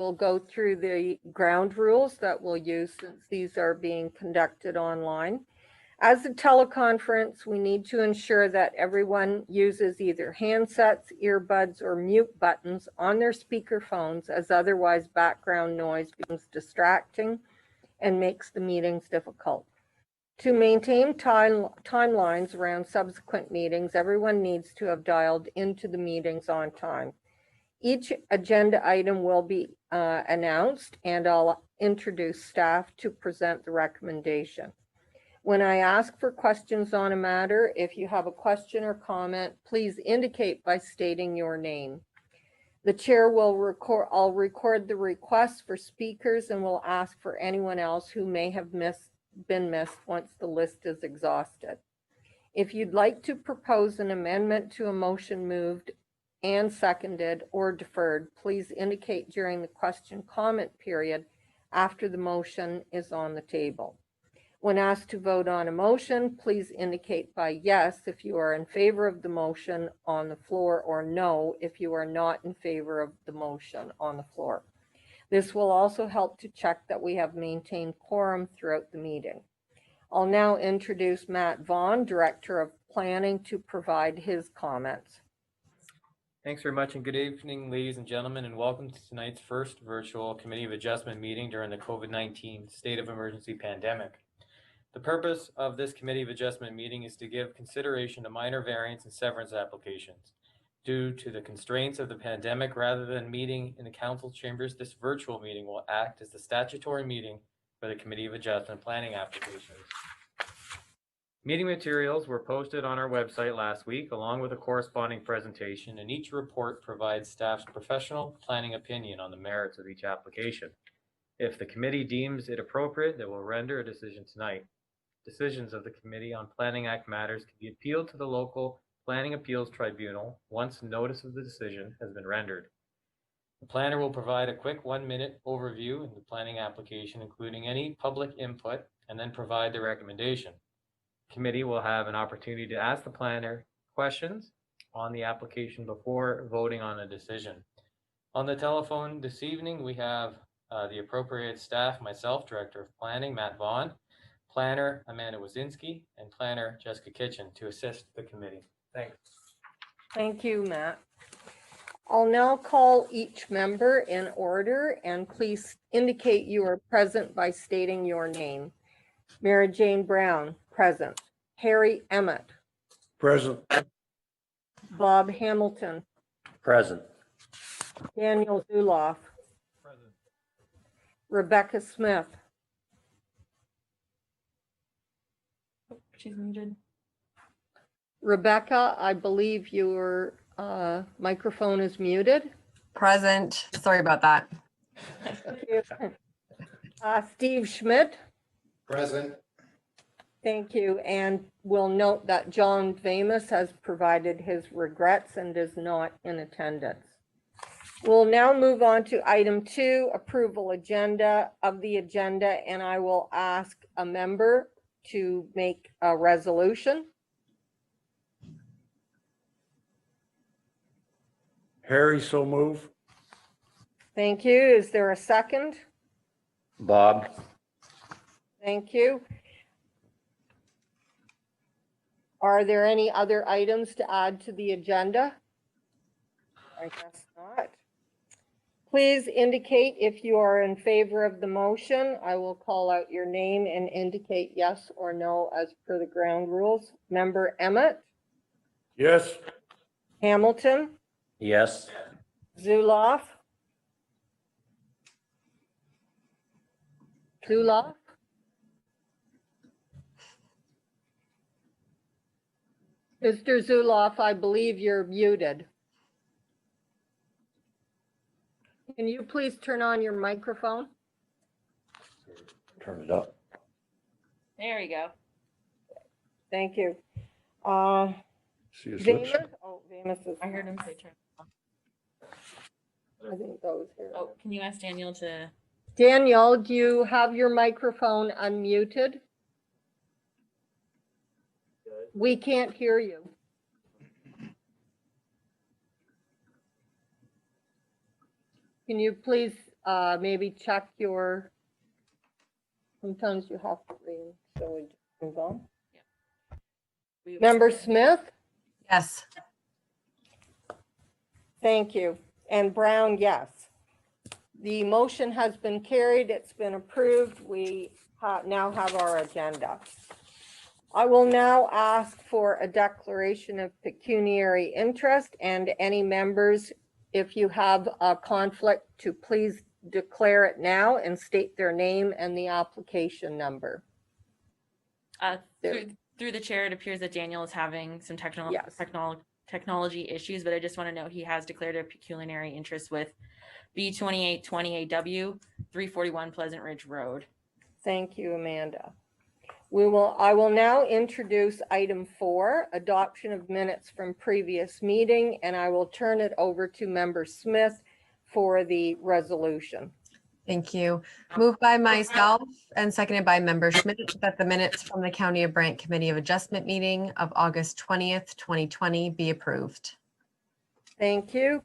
We'll go through the ground rules that we'll use since these are being conducted online. As a teleconference, we need to ensure that everyone uses either handsets, earbuds, or mute buttons on their speakerphones, as otherwise background noise becomes distracting and makes the meetings difficult. To maintain timelines around subsequent meetings, everyone needs to have dialed into the meetings on time. Each agenda item will be announced, and I'll introduce staff to present the recommendation. When I ask for questions on a matter, if you have a question or comment, please indicate by stating your name. The chair will I'll record the request for speakers and will ask for anyone else who may have been missed once the list is exhausted. If you'd like to propose an amendment to a motion moved and seconded or deferred, please indicate during the question comment period after the motion is on the table. When asked to vote on a motion, please indicate by yes if you are in favor of the motion on the floor, or no if you are not in favor of the motion on the floor. This will also help to check that we have maintained quorum throughout the meeting. I'll now introduce Matt Vaughn, Director of Planning, to provide his comments. Thanks very much, and good evening, ladies and gentlemen, and welcome to tonight's first virtual Committee of Adjustment meeting during the COVID-19 state of emergency pandemic. The purpose of this Committee of Adjustment meeting is to give consideration to minor variance and severance applications. Due to the constraints of the pandemic, rather than meeting in the council chambers, this virtual meeting will act as the statutory meeting for the Committee of Adjustment planning applications. Meeting materials were posted on our website last week, along with a corresponding presentation, and each report provides staff's professional planning opinion on the merits of each application. If the committee deems it appropriate, they will render a decision tonight. Decisions of the Committee on Planning Act matters can be appealed to the local Planning Appeals Tribunal once notice of the decision has been rendered. The planner will provide a quick 1-minute overview of the planning application, including any public input, and then provide the recommendation. The committee will have an opportunity to ask the planner questions on the application before voting on a decision. On the telephone this evening, we have the appropriate staff, myself, Director of Planning, Matt Vaughn, Planner Amanda Wazinski, and Planner Jessica Kitchen to assist the committee. Thanks. Thank you, Matt. I'll now call each member in order, and please indicate you are present by stating your name. Mary Jane Brown, present. Harry Emmett. Present. Bob Hamilton. Present. Daniel Zuloff. Present. Rebecca Smith. She's muted. Rebecca, I believe your microphone is muted. Present. Sorry about that. Thank you. Steve Schmidt. Present. Thank you. And we'll note that John Vamus has provided his regrets and is not in attendance. We'll now move on to item 2, approval of the agenda, and I will ask a member to make a resolution. Harry, so move. Thank you. Is there a second? Bob. Thank you. Are there any other items to add to the agenda? I guess not. Please indicate if you are in favor of the motion. I will call out your name and indicate yes or no as per the ground rules. Member Emmett? Yes. Hamilton? Yes. Zuloff? Zuloff? Mr. Zuloff, I believe you're muted. Can you please turn on your microphone? Turn it up. There you go. Thank you. See a switch? Vamus? Oh, Vamus is. I heard him say turn. I think those here. Oh, can you ask Daniel to? Danielle, do you have your microphone unmuted? We can't hear you. Can you please maybe check your, sometimes you have to read, so we just move on. Member Smith, Yes. thank you. And Brown, yes. The motion has been carried. It's been approved. We now have our agenda. I will now ask for a declaration of pecuniary interest, and any members, if you have a conflict, to please declare it now and state their name and the application number. Through the chair, it appears that Daniel is having some Yes. technology issues, but I just want to note he has declared a pecuniary interest with B2820AW 341 Pleasant Ridge Road. Thank you, Amanda. I will now introduce item 4, adoption of minutes from previous meeting, and I will turn it over to Member Smith for the resolution. Thank you. Moved by myself and seconded by Member Schmidt that the minutes from the County of Brant Committee of Adjustment meeting of August 20th, 2020 be approved. Thank you.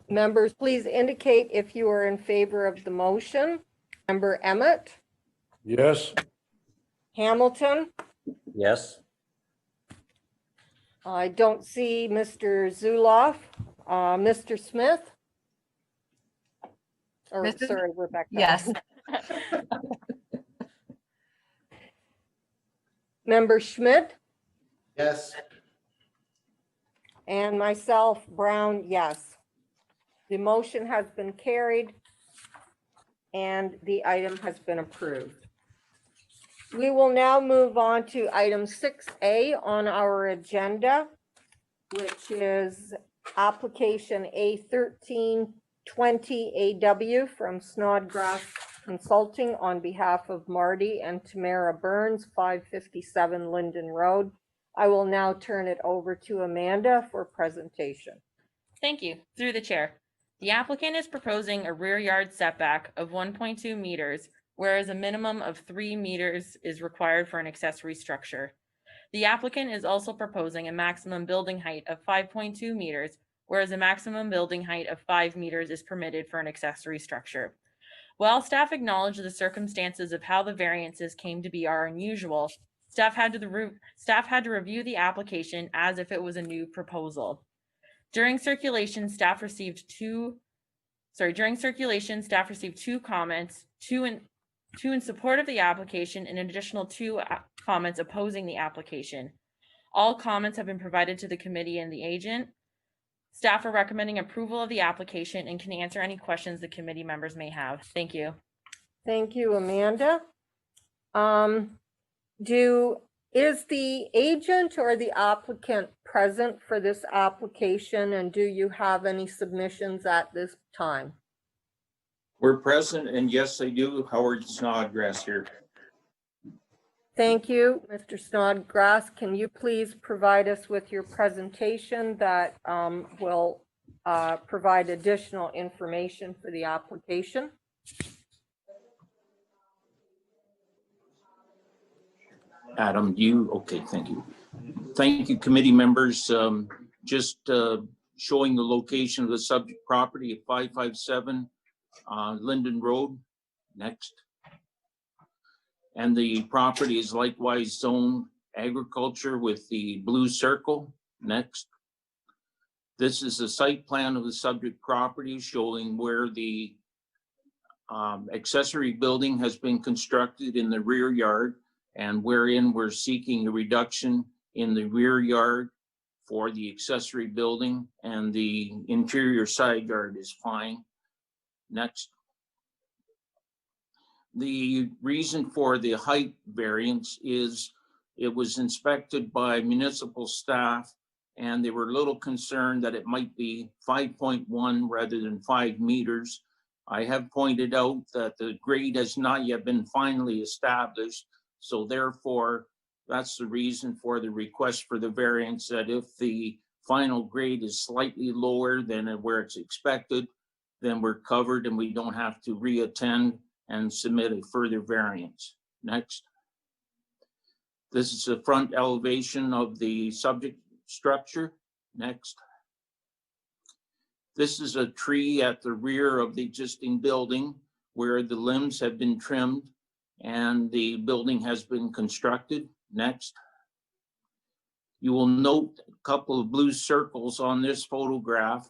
Members, please indicate if you are in favor of the motion. Member Emmett, Yes. Hamilton. Yes. I don't see Mr. Zuloff. Mr. Smith? Or, Mr. sorry, Rebecca. Yes. Member Schmidt? Yes. And myself, Brown, yes. The motion has been carried and the item has been approved. We will now move on to item 6A on our agenda, which is application A1320AW from Snodgrass Consulting on behalf of Marty and Tamara Burns, 557 Linden Road. I will now turn it over to Amanda for presentation. Thank you. Through the chair. The applicant is proposing a rear yard setback of 1.2 meters, whereas a minimum of 3 meters is required for an accessory structure. The applicant is also proposing a maximum building height of 5.2 meters, whereas a maximum building height of 5 meters is permitted for an accessory structure. While staff acknowledge the circumstances of how the variances came to be are unusual, staff had to review the application as if it was a new proposal. During circulation, staff received two comments, two in support of the application and an additional 2 comments opposing the application. All comments have been provided to the committee and the agent. Staff are recommending approval of the application and can answer any questions the committee members may have. Thank you. Thank you, Amanda. Is the agent or the applicant present for this application, and do you have any submissions at this time? We're present, and yes, I do. Howard Snodgrass here. Thank you, Mr. Snodgrass. Can you please provide us with your presentation that will provide additional information for the application? Adam, okay, thank you. Thank you, committee members. Just showing the location of the subject property at 557 Linden Road. Next. And the property is likewise zoned agriculture with the blue circle. Next. This is a site plan of the subject property showing where the accessory building has been constructed in the rear yard, and wherein we're seeking a reduction in the rear yard for the accessory building, and the interior side yard is fine. Next. The reason for the height variance is it was inspected by municipal staff, and they were a little concerned that it might be 5.1 rather than 5 meters. I have pointed out that the grade has not yet been finally established, so therefore that's the reason for the request for the variance, that if the final grade is slightly lower than where it's expected, then we're covered and we don't have to reattend and submit a further variance. Next. This is the front elevation of the subject structure. Next. This is a tree at the rear of the existing building where the limbs have been trimmed and the building has been constructed. Next. You will note a couple of blue circles on this photograph.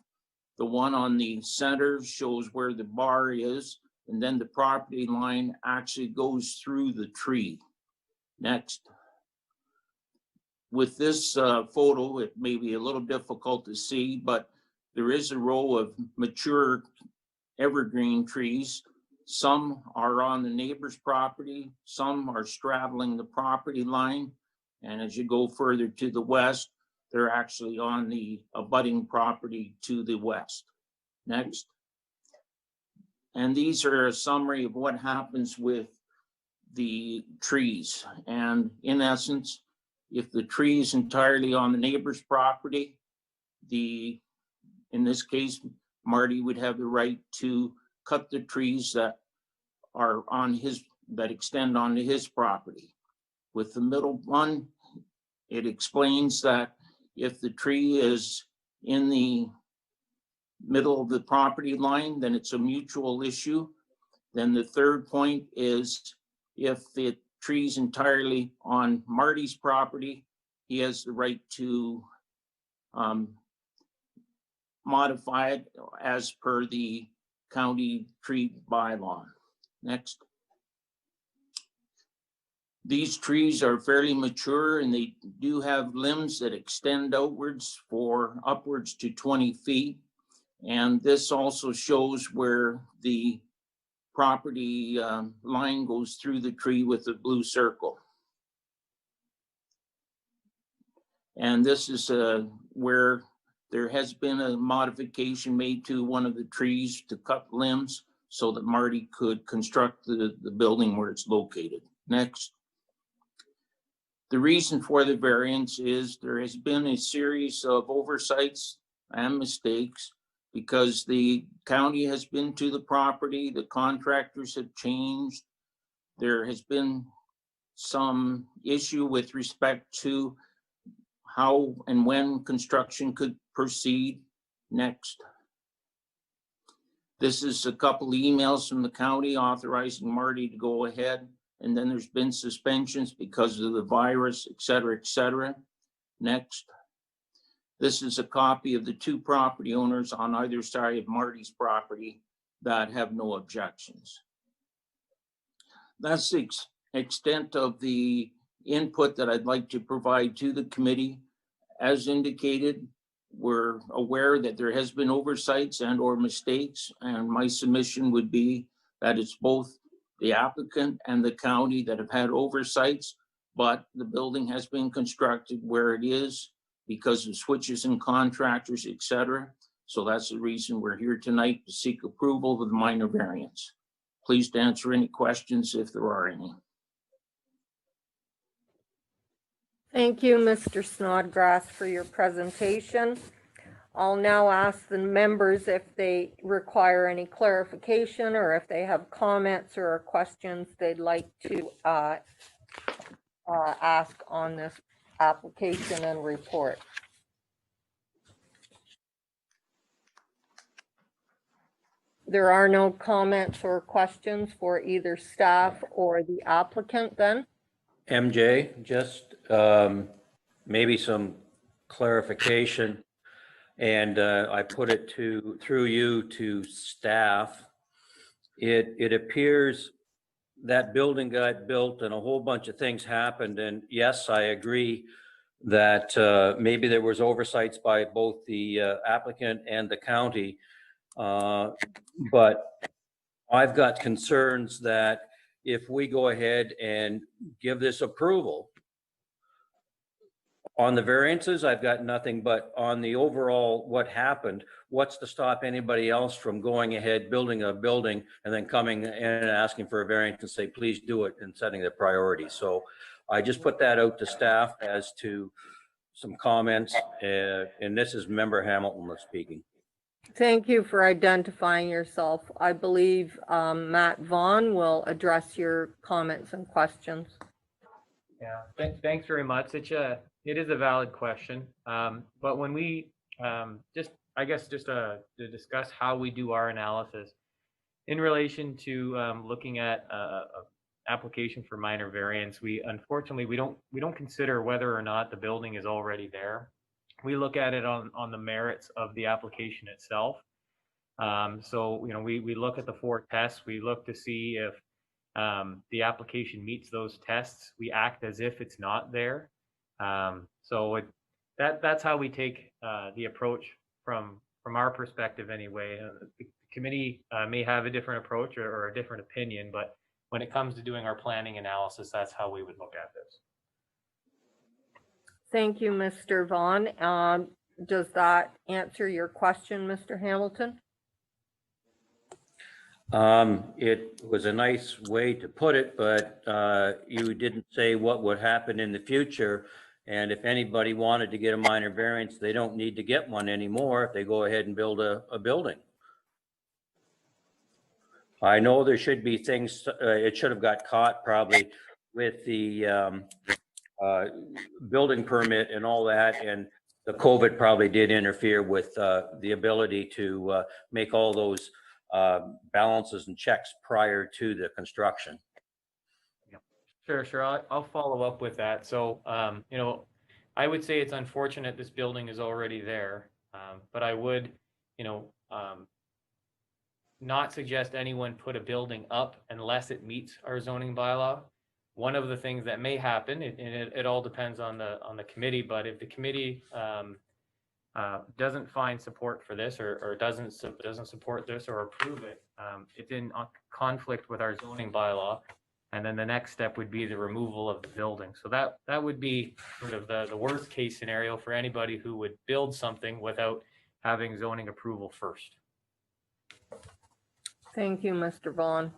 The one on the center shows where the bar is, and then the property line actually goes through the tree. Next. With this photo, it may be a little difficult to see, but there is a row of mature evergreen trees. Some are on the neighbor's property, some are straddling the property line. And as you go further to the west, they're actually on the abutting property to the west. Next. And these are a summary of what happens with the trees. And in essence, if the tree is entirely on the neighbor's property, in this case, Marty would have the right to cut the trees that are that extend onto his property. With the middle one, it explains that if the tree is in the middle of the property line, then it's a mutual issue. Then the third point is if the tree's entirely on Marty's property, he has the right to modify it as per the county tree bylaw. Next. These trees are fairly mature and they do have limbs that extend outwards for upwards to 20 feet. And this also shows where the property line goes through the tree with a blue circle. And this is where there has been a modification made to one of the trees to cut limbs so that Marty could construct the building where it's located. Next. The reason for the variance is there has been a series of oversights and mistakes because the county has been to the property, the contractors have changed. There has been some issue with respect to how and when construction could proceed. Next. This is a couple of emails from the county authorizing Marty to go ahead. And then there's been suspensions because of the virus, et cetera, et cetera. Next. This is a copy of the two property owners on either side of Marty's property that have no objections. That's the extent of the input that I'd like to provide to the committee. As indicated, we're aware that there has been oversights and or mistakes, and my submission would be that it's both the applicant and the county that have had oversights, but the building has been constructed where it is because of switches and contractors, et cetera. So that's the reason we're here tonight to seek approval of the minor variance. Please answer any questions if there are any. Thank you, Mr. Snodgrass, for your presentation. I'll now ask the members if they require any clarification or if they have comments or questions they'd like to ask on this application and report. There are no comments or questions for either staff or the applicant then? MJ, just maybe some clarification. And I put it through you to staff. It appears that building got built and a whole bunch of things happened. And yes, I agree that maybe there was oversights by both the applicant and the county. But I've got concerns that if we go ahead and give this approval, on the variances, I've got nothing, but on the overall what happened, what's to stop anybody else from going ahead, building a building, and then coming in and asking for a variance and say, please do it, and setting the priority. So I just put that out to staff as to some comments, and this is Member Hamilton speaking. Thank you for identifying yourself. I believe Matt Vaughn will address your comments and questions. Yeah, thanks very much. It is a valid question. But when we, just I guess just to discuss how we do our analysis in relation to looking at application for minor variance. We unfortunately we don't consider whether or not the building is already there. We look at it on the merits of the application itself. So we look at the 4 tests. We look to see if the application meets those tests. We act as if it's not there. That's how we take the approach from our perspective anyway. The committee may have a different approach or a different opinion, but when it comes to doing our planning analysis, that's how we would look at this. Thank you, Mr. Vaughn. Does that answer your question, Mr. Hamilton? It was a nice way to put it, but you didn't say what would happen in the future. And if anybody wanted to get a minor variance, they don't need to get one anymore if they go ahead and build a building. I know there should be things, it should have got caught probably with the building permit and all that, and the COVID probably did interfere with the ability to make all those balances and checks prior to the construction. Sure. I'll follow up with that. So, I would say it's unfortunate this building is already there, but I would, not suggest anyone put a building up unless it meets our zoning bylaw. One of the things that may happen, and it all depends on the committee, but if the committee doesn't find support for this or doesn't support this or approve it, it's in conflict with our zoning bylaw. And then the next step would be the removal of the building. So that would be sort of the worst case scenario for anybody who would build something without having zoning approval first. Thank you, Mr. Vaughn.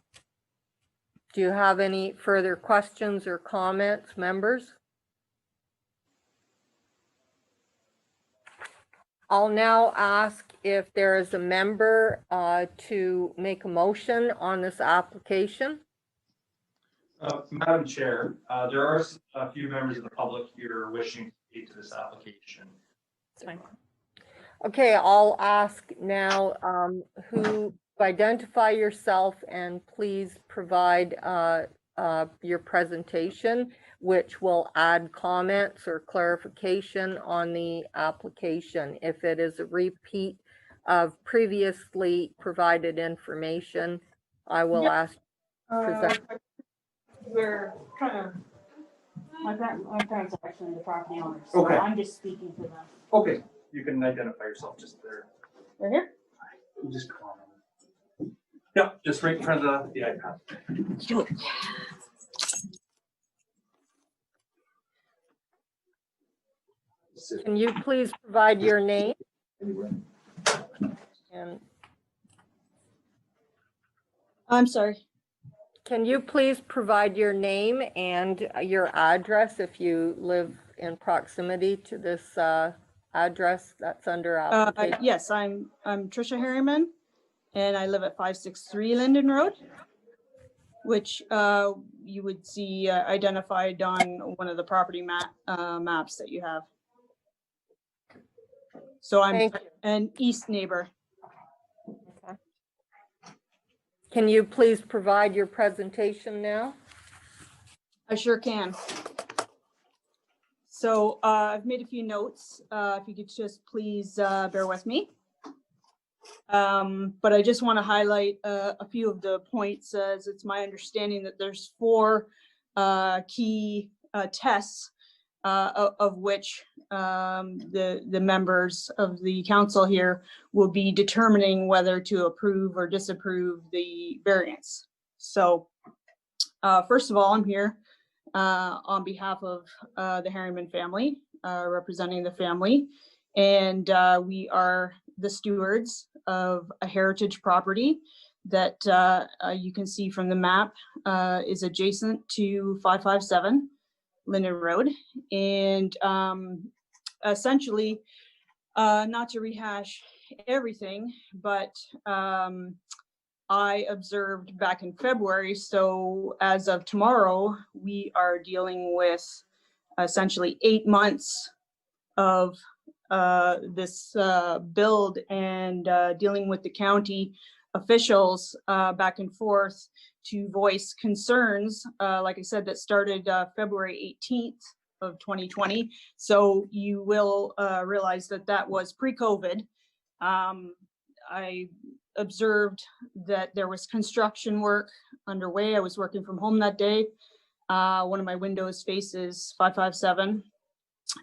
Do you have any further questions or comments, members? I'll now ask if there is a member to make a motion on this application. Madam Chair, there are a few members of the public here wishing to speak to this application. It's fine. Okay, I'll ask now who identify yourself and please provide your presentation, which will add comments or clarification on the application. If it is a repeat of previously provided information, I will ask present. We're trying to, my parents are actually the property owners, so Okay. I'm just speaking for them. Okay, you can identify yourself just there. Right here? You just come on. Yeah, just right in front of the iPad. Can you please provide your name? And I'm sorry. can you please provide your name and your address if you live in proximity to this address that's under application? Yes, I'm Trisha Harriman, and I live at 563 Linden Road, which you would see identified on one of the property maps that you have. So I'm Thank you. an east neighbor. Can you please provide your presentation now? I sure can. So I've made a few notes. If you could just please bear with me. But I just want to highlight a few of the points, as it's my understanding that there's 4 key tests of which the members of the council here will be determining whether to approve or disapprove the variance. So first of all, I'm here on behalf of the Harriman family, representing the family, and we are the stewards of a heritage property that you can see from the map is adjacent to 557 Linden Road. And essentially, not to rehash everything, but I observed back in February, so as of tomorrow, we are dealing with essentially 8 months of this build and dealing with the county officials back and forth to voice concerns, like I said, that started February 18th of 2020. So you will realize that that was pre-COVID. I observed that there was construction work underway. I was working from home that day. One of my windows faces 557.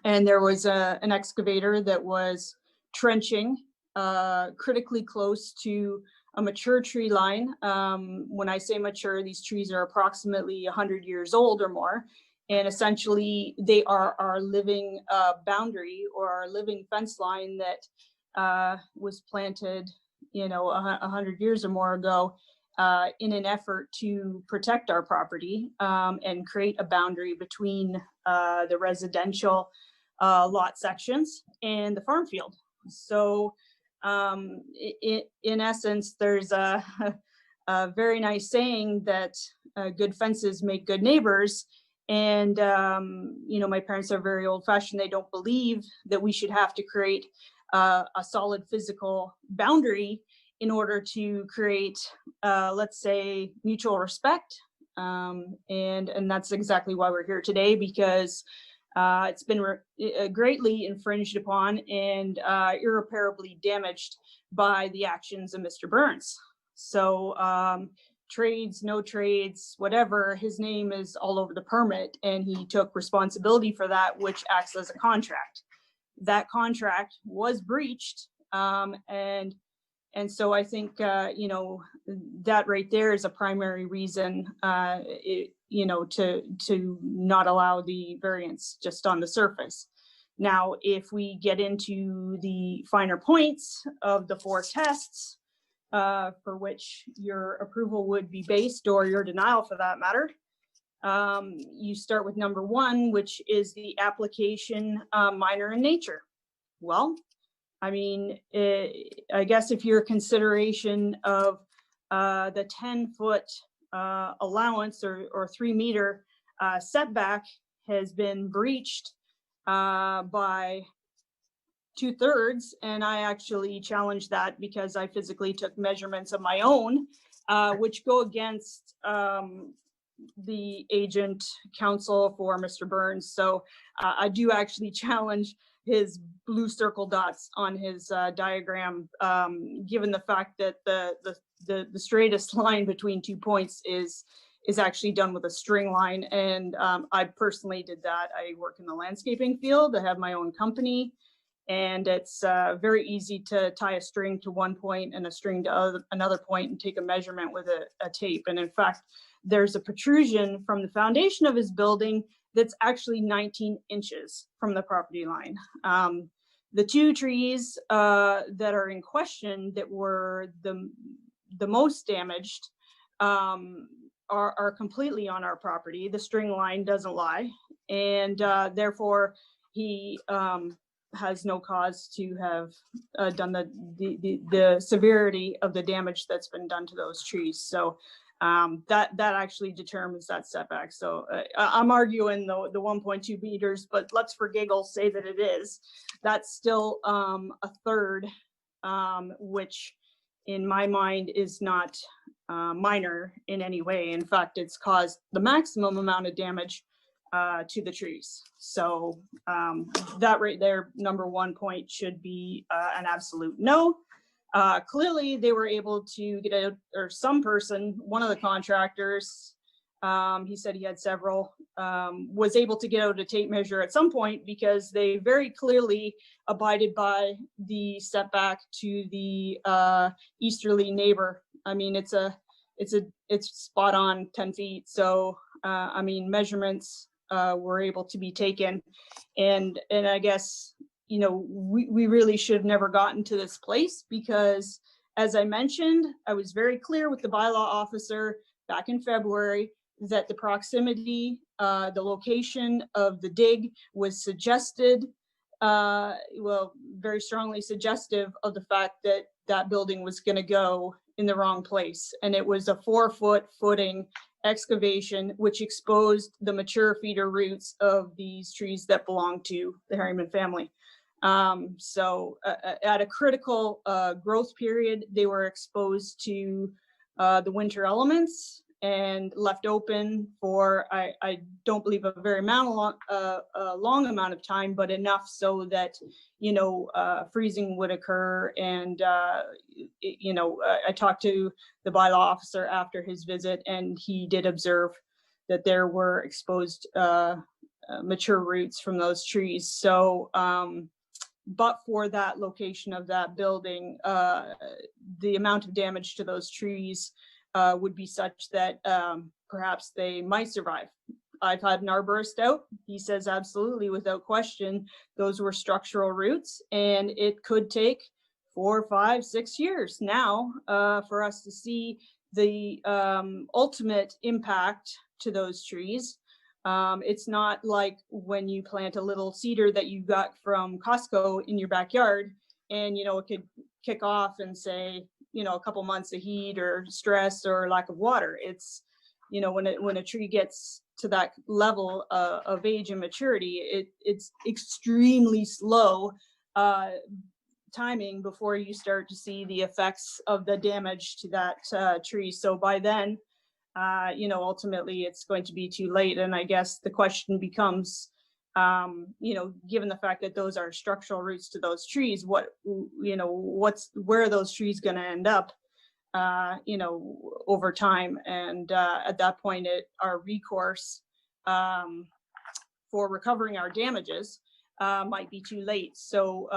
And there was an excavator that was trenching critically close to a mature tree line. When I say mature, these trees are approximately 100 years old or more. And essentially, they are our living boundary or our living fence line that was planted, 100 years or more ago in an effort to protect our property and create a boundary between the residential lot sections and the farm field. So in essence, there's a very nice saying that good fences make good neighbors. And, my parents are very old fashioned. They don't believe that we should have to create a solid physical boundary in order to create, let's say, mutual respect. And that's exactly why we're here today, because it's been greatly infringed upon and irreparably damaged by the actions of Mr. Burns. So trades, no trades, whatever, his name is all over the permit, and he took responsibility for that, which acts as a contract. That contract was breached, and so I think that right there is a primary reason to not allow the variance just on the surface. Now, if we get into the finer points of the 4 tests for which your approval would be based, or your denial for that matter, you start with number 1, which is the application minor in nature. Well, I mean, I guess if your consideration of the 10-foot allowance or 3-meter setback has been breached by 2/3, and I actually challenged that because I physically took measurements of my own, which go against the agent counsel for Mr. Burns. So I do actually challenge his blue circle dots on his diagram, given the fact that the straightest line between 2 points is actually done with a string line. And I personally did that. I work in the landscaping field. I have my own company, and it's very easy to tie a string to one point and a string to another point and take a measurement with a tape. And in fact, there's a protrusion from the foundation of his building that's actually 19 inches from the property line. The 2 trees that are in question that were the most damaged are completely on our property. The string line doesn't lie, and therefore he has no cause to have done the severity of the damage that's been done to those trees. So that actually determines that setback. So I'm arguing the 1.2 meters, but let's for giggles say that it is. That's still a third, which in my mind is not minor in any way. In fact, it's caused the maximum amount of damage to the trees. So that right there, number 1 point should be an absolute no. Clearly they were able to get out, or some person, one of the contractors, he said he had several, was able to get out a tape measure at some point, because they very clearly abided by the setback to the easterly neighbor. I mean, it's spot on 10 feet. So, I mean, measurements were able to be taken, and I guess, we really should have never gotten to this place, because as I mentioned, I was very clear with the bylaw officer back in February that the proximity, the location of the dig was suggested, very strongly suggestive of the fact that that building was going to go in the wrong place. And it was a 4-foot footing excavation, which exposed the mature feeder roots of these trees that belong to the Harriman family. At a critical growth period, they were exposed to the winter elements and left open for, I don't believe a very long amount of time, but enough so that, freezing would occur. And, I talked to the bylaw officer after his visit, and he did observe that there were exposed mature roots from those trees. So, but for that location of that building, the amount of damage to those trees would be such that perhaps they might survive. I've had an arborist out. He says absolutely, without question, those were structural roots, and it could take 4, 5, 6 years now for us to see the ultimate impact to those trees. It's not like when you plant a little cedar that you got from Costco in your backyard, and it could kick off and say, a couple months of heat or stress or lack of water. It's, when a tree gets to that level of age and maturity, it's extremely slow timing before you start to see the effects of the damage to that tree. So by then, ultimately it's going to be too late. And I guess the question becomes, given the fact that those are structural roots to those trees, where are those trees going to end up, over time? And at that point, our recourse for recovering our damages might be too late. So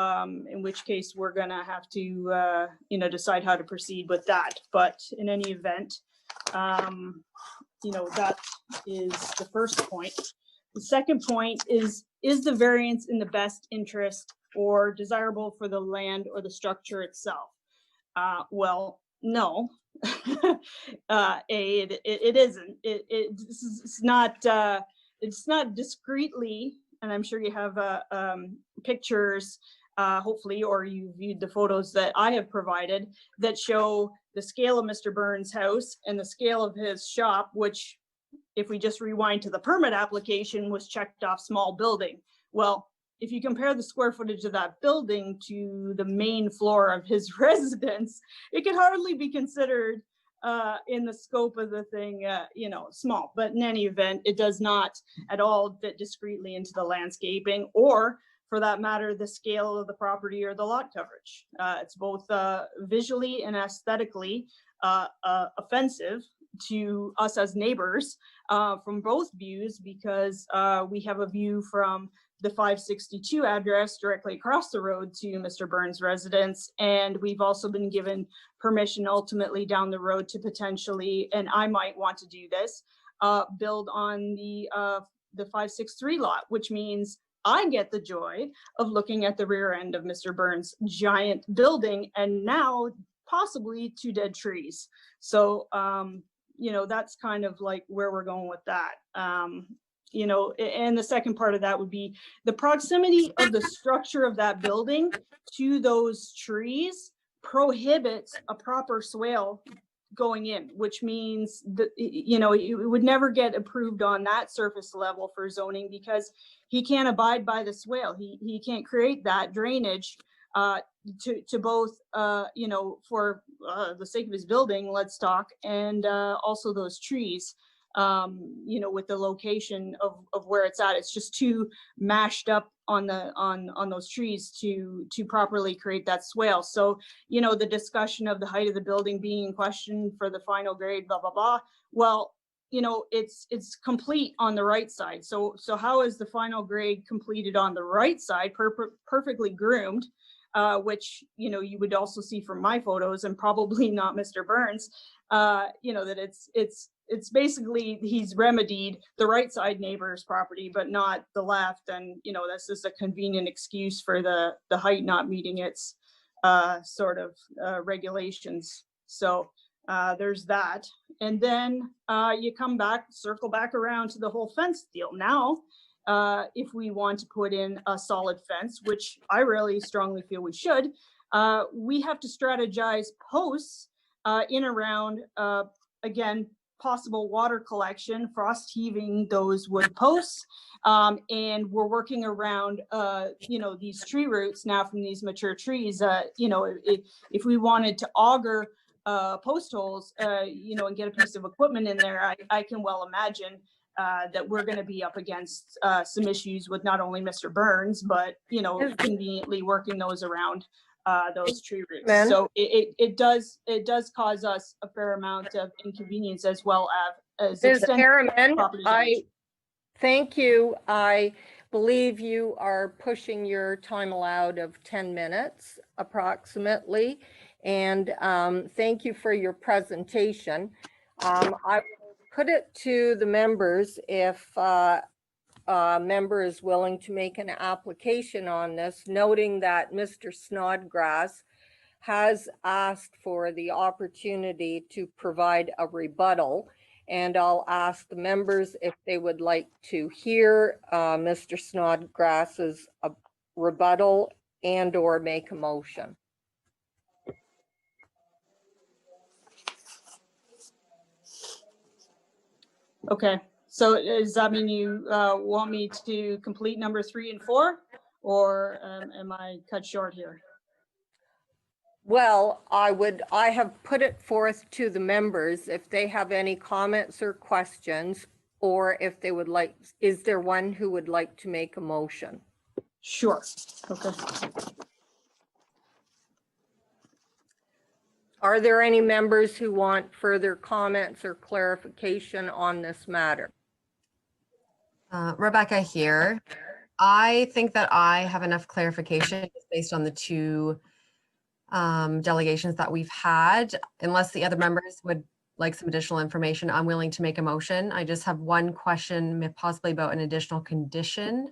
in which case we're going to have to, decide how to proceed with that. But in any event, that is the first point. The second point is the variance in the best interest or desirable for the land or the structure itself? Well, no. It isn't. It's not discreetly, and I'm sure you have pictures, hopefully, or you viewed the photos that I have provided that show the scale of Mr. Burns' house and the scale of his shop, which, if we just rewind to the permit application, was checked off small building. Well, if you compare the square footage of that building to the main floor of his residence, it could hardly be considered in the scope of the thing, small. But in any event, it does not at all fit discreetly into the landscaping, or for that matter, the scale of the property or the lot coverage. It's both visually and aesthetically offensive to us as neighbors from both views, because we have a view from the 562 address directly across the road to Mr. Burns' residence. And we've also been given permission ultimately down the road to potentially, and I might want to do this, build on the 563 lot, which means I get the joy of looking at the rear end of Mr. Burns' giant building, and now possibly 2 dead trees. So, that's kind of like where we're going with that. And the second part of that would be the proximity of the structure of that building to those trees prohibits a proper swale going in, which means that, it would never get approved on that surface level for zoning, because he can't abide by the swale. He can't create that drainage to both, for the sake of his building, let's talk, and also those trees. With the location of where it's at, it's just too mashed up on those trees to properly create that swale. So, the discussion of the height of the building being in question for the final grade, blah, blah, blah. Well, it's complete on the right side. So how is the final grade completed on the right side, perfectly groomed, which, you would also see from my photos, and probably not Mr. Burns, that it's basically, he's remedied the right side neighbor's property, but not the left. And, that's just a convenient excuse for the height not meeting its regulations. So there's that. And then you circle back around to the whole fence deal. Now, if we want to put in a solid fence, which I really strongly feel we should, we have to strategize posts in around, again, possible water collection, frost heaving those wood posts. And we're working around, these tree roots now from these mature trees. If we wanted to auger post holes, and get a piece of equipment in there, I can well imagine that we're going to be up against some issues with not only Mr. Burns, but, conveniently working those around those tree roots. Men? So it does cause us a fair amount of inconvenience as well as Ms. extended Harriman, property I damage. thank you. I believe you are pushing your time allowed of 10 minutes approximately. And thank you for your presentation. I will put it to the members if a member is willing to make an application on this, noting that Mr. Snodgrass has asked for the opportunity to provide a rebuttal. And I'll ask the members if they would like to hear Mr. Snodgrass's rebuttal and or make a motion. Okay, so does that mean you want me to complete number 3 and 4, or am I cut short here? Well, I have put it forth to the members if they have any comments or questions, or if they would like, is there one who would like to make a motion? Sure. Okay. Are there any members who want further comments or clarification on this matter? Rebecca here. I think that I have enough clarification just based on the two delegations that we've had. Unless the other members would like some additional information, I'm willing to make a motion. I just have one question, possibly about an additional condition.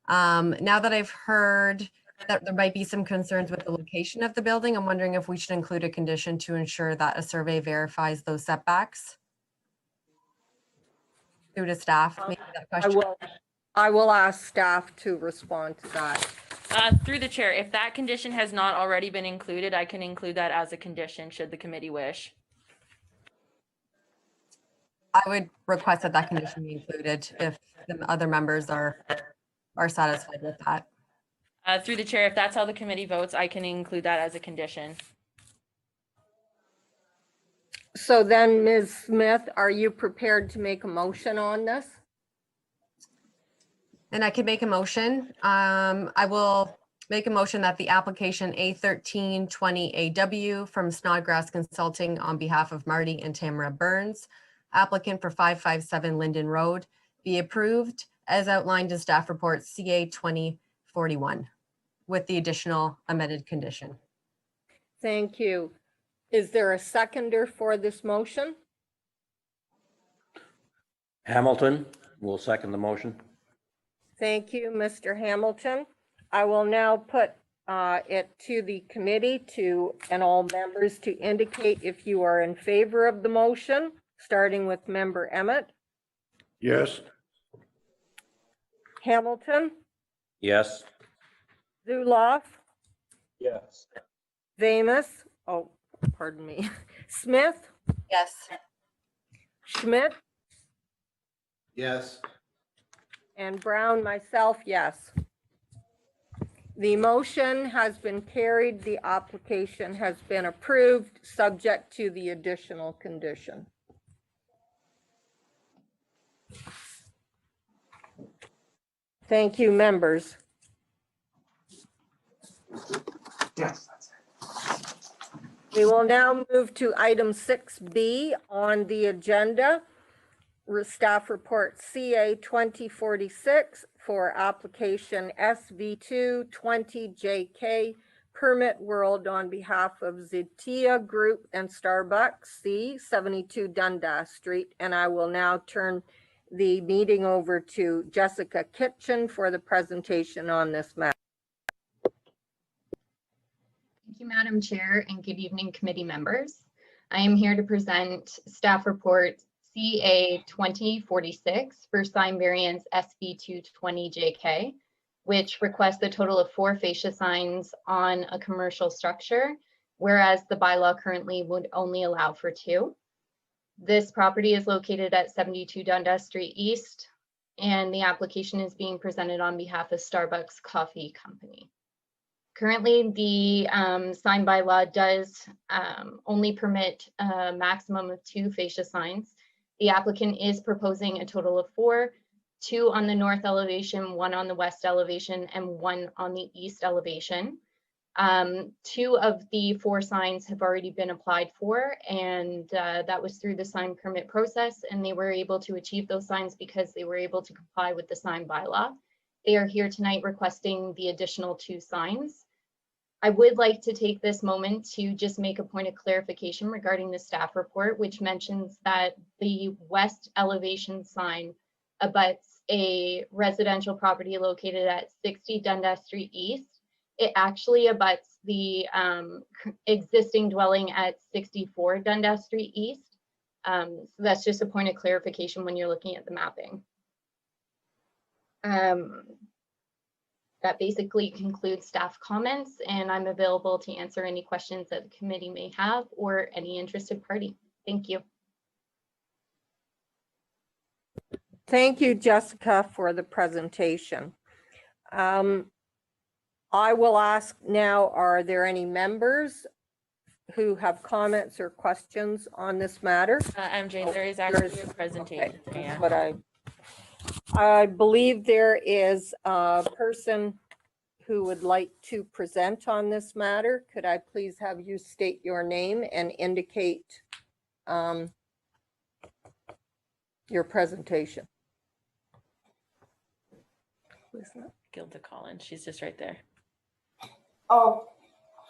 Now that I've heard that there might be some concerns with the location of the building, I'm wondering if we should include a condition to ensure that a survey verifies those setbacks. Through to staff, maybe that question. I will ask staff to respond to that. Through the chair, if that condition has not already been included, I can include that as a condition should the committee wish. I would request that that condition be included if the other members are satisfied with that. Through the chair, if that's how the committee votes, I can include that as a condition. So then, Ms. Smith, are you prepared to make a motion on this? And I could make a motion. I will make a motion that the application A1320AW from Snodgrass Consulting on behalf of Marty and Tamara Burns, applicant for 557 Linden Road, be approved as outlined in staff report CA 2041 with the additional amended condition. Thank you. Is there a seconder for this motion? Hamilton will second the motion. Thank you, Mr. Hamilton. I will now put it to the committee and all members to indicate if you are in favor of the motion, starting with member Emmett. Yes. Hamilton, Yes. Zuloff, Yes. Vamus, pardon me, Smith, Yes. Schmidt, Yes. and Brown, myself, yes. The motion has been carried. The application has been approved, subject to the additional condition. Thank you, members. Yes. We will now move to item 6B on the agenda. Staff report CA 2046 for application SV2 20JK Permit World on behalf of Zetia Group and Starbucks, C 72 Dundas Street. And I will now turn the meeting over to Jessica Kitchen for the presentation on this matter. Thank you, Madam Chair, and good evening, committee members. I am here to present staff report CA 2046 for sign variance SV220JK, which requests a total of 4 fascia signs on a commercial structure, whereas the bylaw currently would only allow for 2. This property is located at 72 Dundas Street East, and the application is being presented on behalf of Starbucks Coffee Company. Currently, the sign bylaw does only permit a maximum of 2 fascia signs. The applicant is proposing a total of 4, 2 on the north elevation, 1 on the west elevation, and 1 on the east elevation. 2 of the 4 signs have already been applied for, and that was through the sign permit process, and they were able to achieve those signs because they were able to comply with the sign bylaw. They are here tonight requesting the additional 2 signs. I would like to take this moment to just make a point of clarification regarding the staff report, which mentions that the west elevation sign abuts a residential property located at 60 Dundas Street East. It actually abuts the existing dwelling at 64 Dundas Street East. So that's just a point of clarification when you're looking at the mapping. That basically concludes staff comments, and I'm available to answer any questions that the committee may have or any interested party. Thank you. Thank you, Jessica, for the presentation. I will ask now, are there any members who have comments or questions on this matter? MJ, there is actually a presentation. Okay, Yeah. that's what I believe there is a person who would like to present on this matter. Could I please have you state your name and indicate your presentation? Who's that? Gilda Collins, she's just right there. Oh,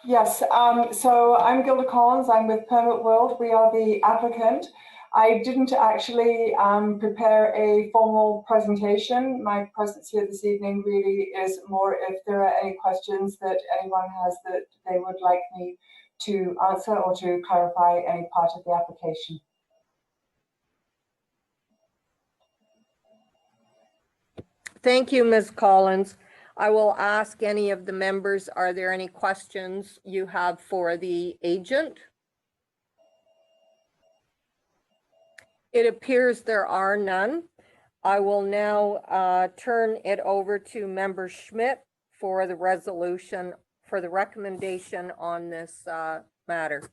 yes. So I'm Gilda Collins. I'm with Permit World. We are the applicant. I didn't actually prepare a formal presentation. My presence here this evening really is more if there are any questions that anyone has that they would like me to answer or to clarify any part of the application. Thank you, Ms. Collins. I will ask any of the members, are there any questions you have for the agent? It appears there are none. I will now turn it over to Member Schmidt for the resolution, for the recommendation on this matter.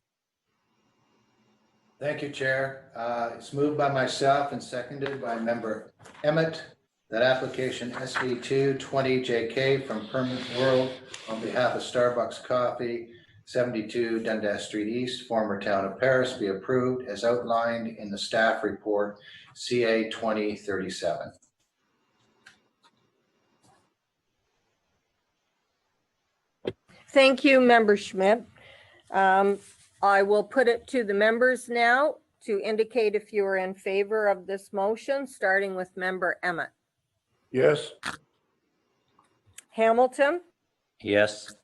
Thank you, Chair. It's moved by myself and seconded by Member Emmett that application SV 220JK from Permanent World on behalf of Starbucks Coffee, 72 Dundas Street East, former town of Paris, be approved as outlined in the staff report CA 2037. Thank you, Member Schmidt. I will put it to the members now to indicate if you are in favor of this motion, starting with Member Emmett. Yes. Hamilton, Yes.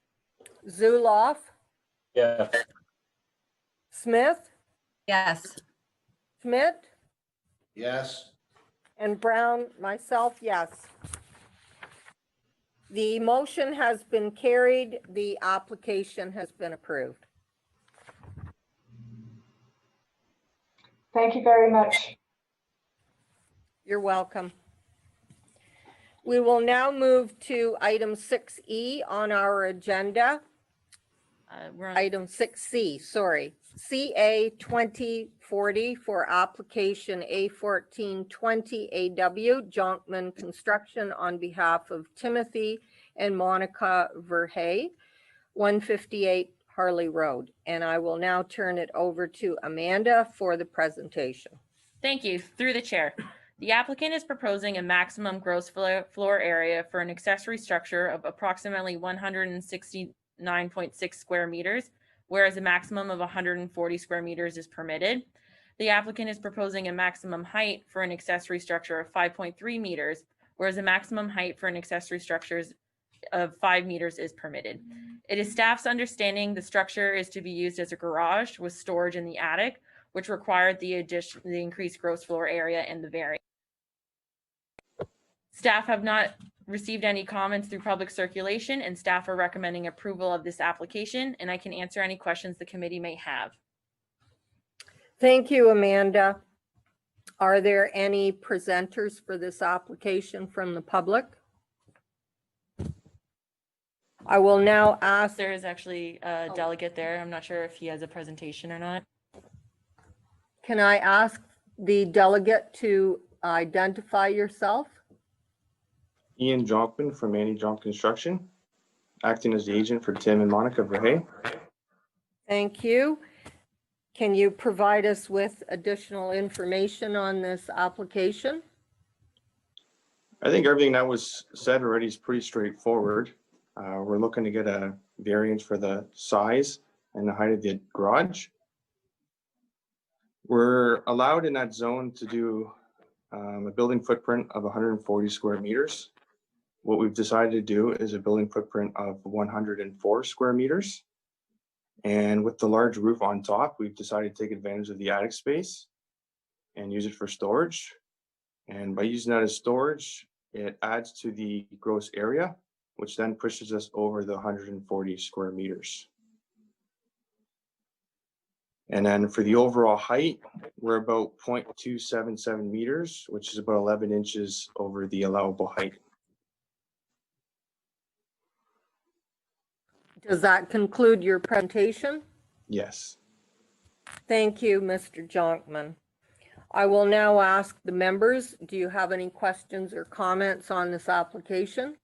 Zuloff, Yes. Smith, Yes. Schmidt, Yes. and Brown, myself, yes. The motion has been carried. The application has been approved. Thank you very much. You're welcome. We will now move to item 6E on our agenda. We're on Item 6C, sorry. CA 2040 for application A1420AW Jonkman Construction on behalf of Timothy and Monica Verhey, 158 Harley Road. And I will now turn it over to Amanda for the presentation. Thank you. Through the chair. The applicant is proposing a maximum gross floor area for an accessory structure of approximately 169.6 square meters, whereas a maximum of 140 square meters is permitted. The applicant is proposing a maximum height for an accessory structure of 5.3 meters, whereas a maximum height for an accessory structure of 5 meters is permitted. It is staff's understanding the structure is to be used as a garage with storage in the attic, which required the increased gross floor area and the variance. Staff have not received any comments through public circulation, and staff are recommending approval of this application, and I can answer any questions the committee may have. Thank you, Amanda. Are there any presenters for this application from the public? I will now ask, There is actually a delegate there. I'm not sure if he has a presentation or not. can I ask the delegate to identify yourself? Ian Jonkman from Manny Jonk Construction, acting as the agent for Tim and Monica Verhey. Thank you. Can you provide us with additional information on this application? I think everything that was said already is pretty straightforward. We're looking to get a variance for the size and the height of the garage. We're allowed in that zone to do a building footprint of 140 square meters. What we've decided to do is a building footprint of 104 square meters. And with the large roof on top, we've decided to take advantage of the attic space and use it for storage. And by using that as storage, it adds to the gross area, which then pushes us over the 140 square meters. And then for the overall height, we're about 0.277 meters, which is about 11 inches over the allowable height. Does that conclude your presentation? Yes. Thank you, Mr. Jonkman. I will now ask the members, do you have any questions or comments on this application?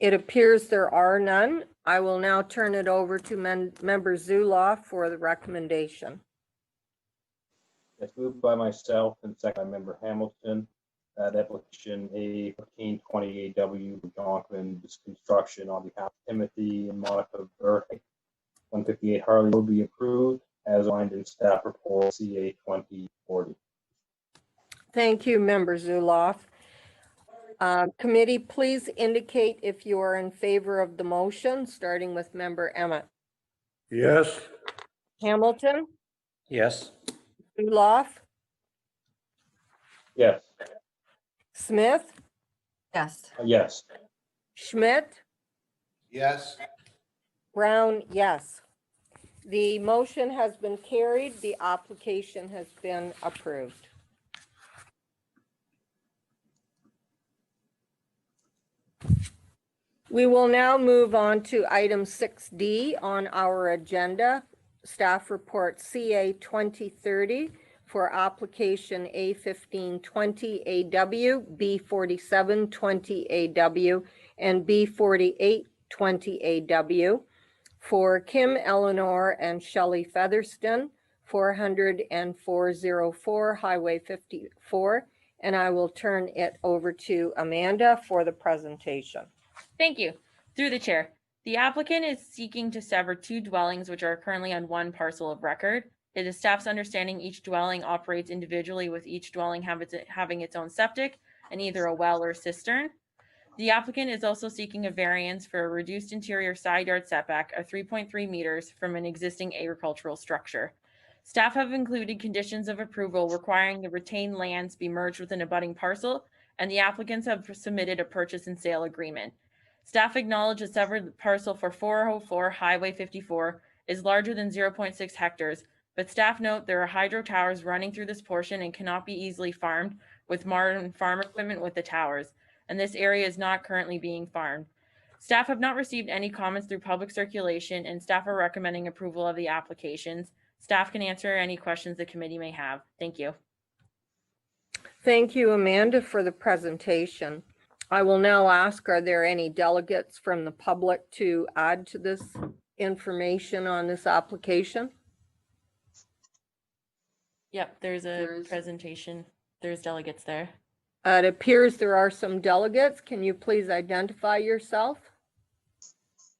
It appears there are none. I will now turn it over to Member Zuloff for the recommendation. It's moved by myself and second by member Hamilton. That application A1520AW Jonkman construction on behalf of Timothy and Monica Verhey, 158 Harley will be approved as outlined in staff report CA 2040. Thank you, Member Zuloff. Committee, please indicate if you are in favor of the motion, starting with Member Emmett. Yes. Hamilton, Yes. Zuloff, Yes. Smith, Yes. Yes. Schmidt, Yes. Brown, yes. The motion has been carried. The application has been approved. We will now move on to item 6D on our agenda, staff report CA 2030 for application A1520AW, B4720AW, and B4820AW for Kim Eleanor and Shelley Featherston, 400 and 404 Highway 54. And I will turn it over to Amanda for the presentation. Thank you. Through the chair, the applicant is seeking to sever two dwellings which are currently on one parcel of record. It is staff's understanding each dwelling operates individually, with each dwelling having its own septic and either a well or cistern. The applicant is also seeking a variance for a reduced interior side yard setback of 3.3 meters from an existing agricultural structure. Staff have included conditions of approval requiring the retained lands be merged with an abutting parcel, and the applicants have submitted a purchase and sale agreement. Staff acknowledge a severed parcel for 404 Highway 54 is larger than 0.6 hectares, but staff note there are hydro towers running through this portion and cannot be easily farmed with modern farm equipment with the towers, and this area is not currently being farmed. Staff have not received any comments through public circulation, and staff are recommending approval of the applications. Staff can answer any questions the committee may have. Thank you. Thank you, Amanda, for the presentation. I will now ask, are there any delegates from the public to add to this information on this application? Yep, there's a presentation. There's delegates there. It appears there are some delegates. Can you please identify yourself?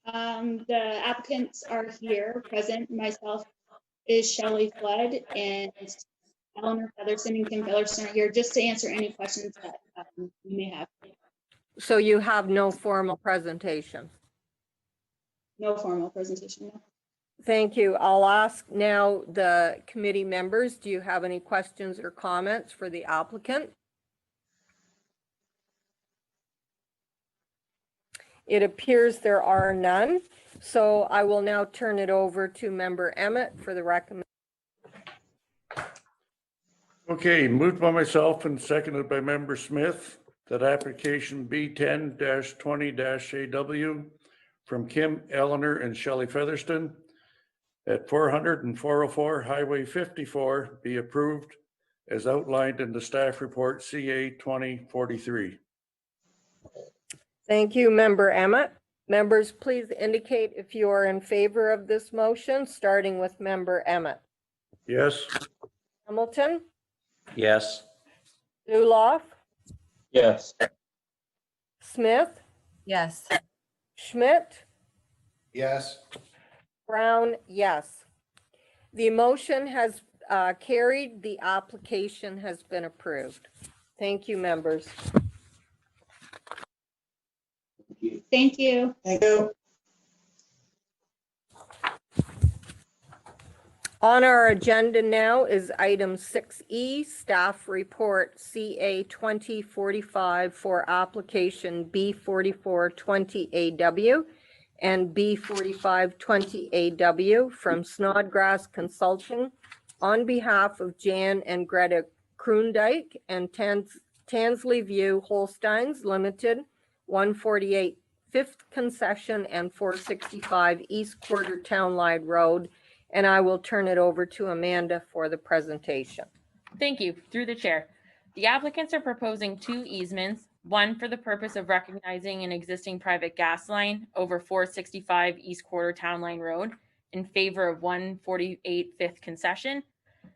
The applicants are here present. Myself is Shelley Flood, and Eleanor Featherston and Kim Featherston are here just to answer any questions that you may have. So you have no formal presentation? No formal presentation, no. Thank you. I'll ask now the committee members, do you have any questions or comments for the applicant? It appears there are none. So I will now turn it over to Member Emmett for the recommendation. Okay, moved by myself and seconded by Member Smith that application B10-20-AW from Kim Eleanor and Shelley Featherston at 400 and 404 Highway 54 be approved as outlined in the staff report CA 2043. Thank you, Member Emmett. Members, please indicate if you are in favor of this motion, starting with Member Emmett. Yes. Hamilton, Yes. Zuloff, Yes. Smith, Yes. Schmidt, Yes. Brown, yes. The motion has carried. The application has been approved. Thank you, members. Thank you. Thank you. On our agenda now is item 6E, staff report CA 2045 for application B4420AW and B4520AW from Snodgrass Consulting on behalf of Jan and Greta Kroondijk and Tansley View Holsteins Limited, 148 5th Concession and 465 East Quarter Town Line Road. And I will turn it over to Amanda for the presentation. Thank you. Through the chair. The applicants are proposing 2 easements, one for the purpose of recognizing an existing private gas line over 465 East Quarter Town Line Road in favor of 148 5th Concession.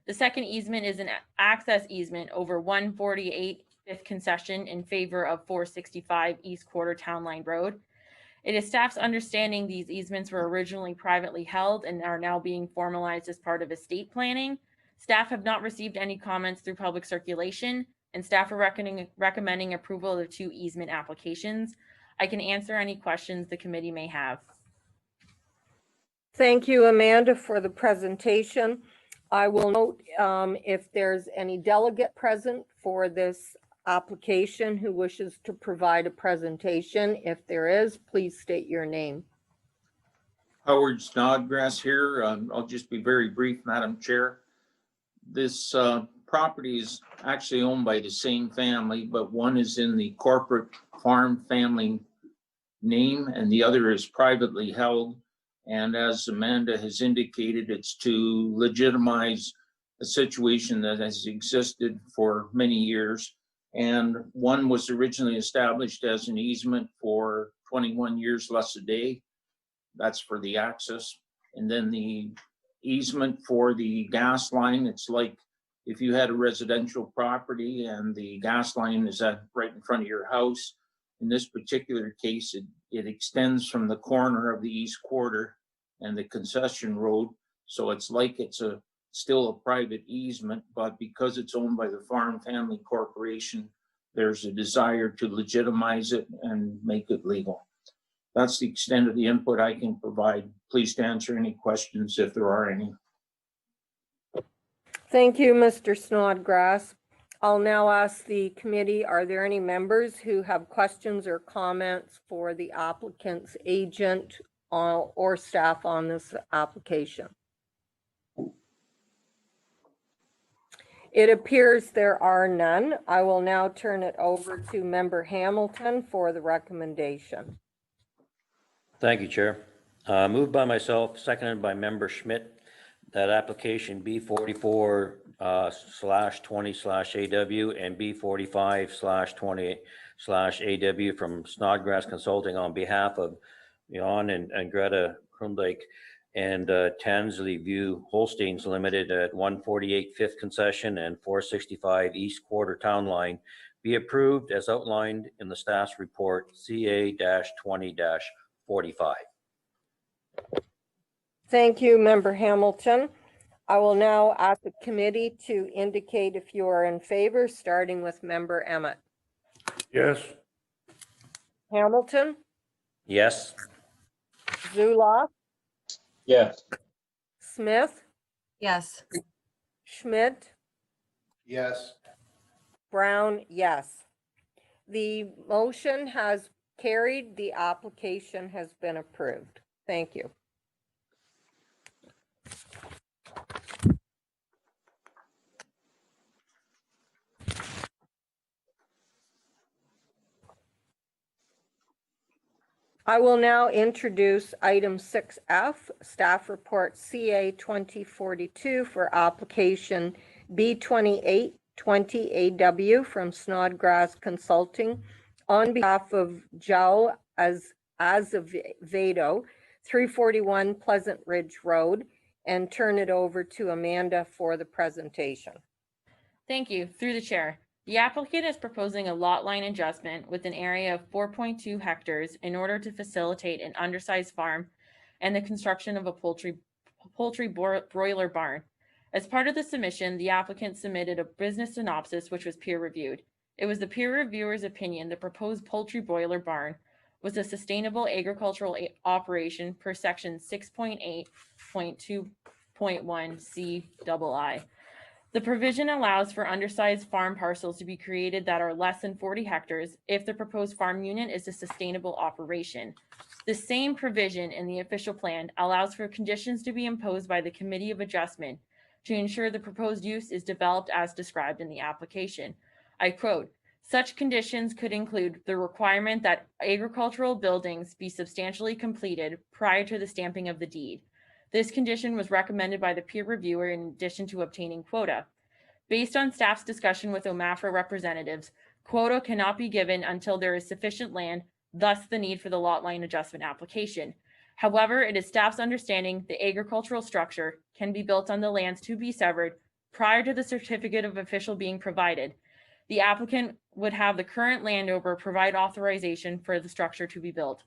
The second easement is an access easement over 148 5th Concession in favor of 465 East Quarter Town Line Road. It is staff's understanding these easements were originally privately held and are now being formalized as part of estate planning. Staff have not received any comments through public circulation, and staff are recommending approval of the 2 easement applications. I can answer any questions the committee may have. Thank you, Amanda, for the presentation. I will note if there's any delegate present for this application who wishes to provide a presentation. If there is, please state your name. Howard Snodgrass here. I'll just be very brief, Madam Chair. This property is actually owned by the same family, but one is in the corporate farm family name and the other is privately held. And as Amanda has indicated, it's to legitimize a situation that has existed for many years. And one was originally established as an easement for 21 years less a day. That's for the access. And then the easement for the gas line, it's like if you had a residential property and the gas line is right in front of your house. In this particular case, it extends from the corner of the East Quarter and the concession road. So it's like it's still a private easement, but because it's owned by the Farm Family Corporation, there's a desire to legitimize it and make it legal. That's the extent of the input I can provide. Please answer any questions if there are any. Thank you, Mr. Snodgrass. I'll now ask the committee, are there any members who have questions or comments for the applicant's agent or staff on this application? It appears there are none. I will now turn it over to Member Hamilton for the recommendation. Thank you, Chair. Moved by myself, seconded by Member Schmidt, that application B44/20/AW and B45/20/AW from Snodgrass Consulting on behalf of Jan and Greta Kroondijk and Tansley View Holsteins Limited at 148 5th Concession and 465 East Quarter Town Line be approved as outlined in the staff's report CA-20-45. Thank you, Member Hamilton. I will now ask the committee to indicate if you are in favor, starting with Member Emmett. Yes. Hamilton, Yes. Zuloff, Yes. Smith, Yes. Schmidt, Yes. Brown, yes. The motion has Carried, the application has been approved. Thank you. I will now introduce item 6F, staff report CA 2042 for application B2820AW from Snodgrass Consulting on behalf of Joe Azevedo, 341 Pleasant Ridge Road, and turn it over to Amanda for the presentation. Thank you. Through the chair. The applicant is proposing a lot line adjustment with an area of 4.2 hectares in order to facilitate an undersized farm and the construction of a poultry broiler barn. As part of the submission, the applicant submitted a business synopsis which was peer reviewed. It was the peer reviewer's opinion the proposed poultry broiler barn was a sustainable agricultural operation per section 6.8.2.1 CII. The provision allows for undersized farm parcels to be created that are less than 40 hectares if the proposed farm unit is a sustainable operation. The same provision in the official plan allows for conditions to be imposed by the Committee of Adjustment to ensure the proposed use is developed as described in the application. I quote, "Such conditions could include the requirement that agricultural buildings be substantially completed prior to the stamping of the deed. This condition was recommended by the peer reviewer in addition to obtaining quota. Based on staff's discussion with OMAFRA representatives, quota cannot be given until there is sufficient land, thus the need for the lot line adjustment application. However, it is staff's understanding the agricultural structure can be built on the lands to be severed prior to the certificate of official being provided. The applicant would have the current landowner provide authorization for the structure to be built.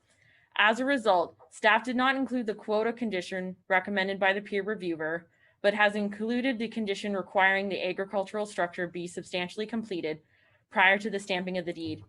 As a result, staff did not include the quota condition recommended by the peer reviewer, but has included the condition requiring the agricultural structure be substantially completed prior to the stamping of the deed.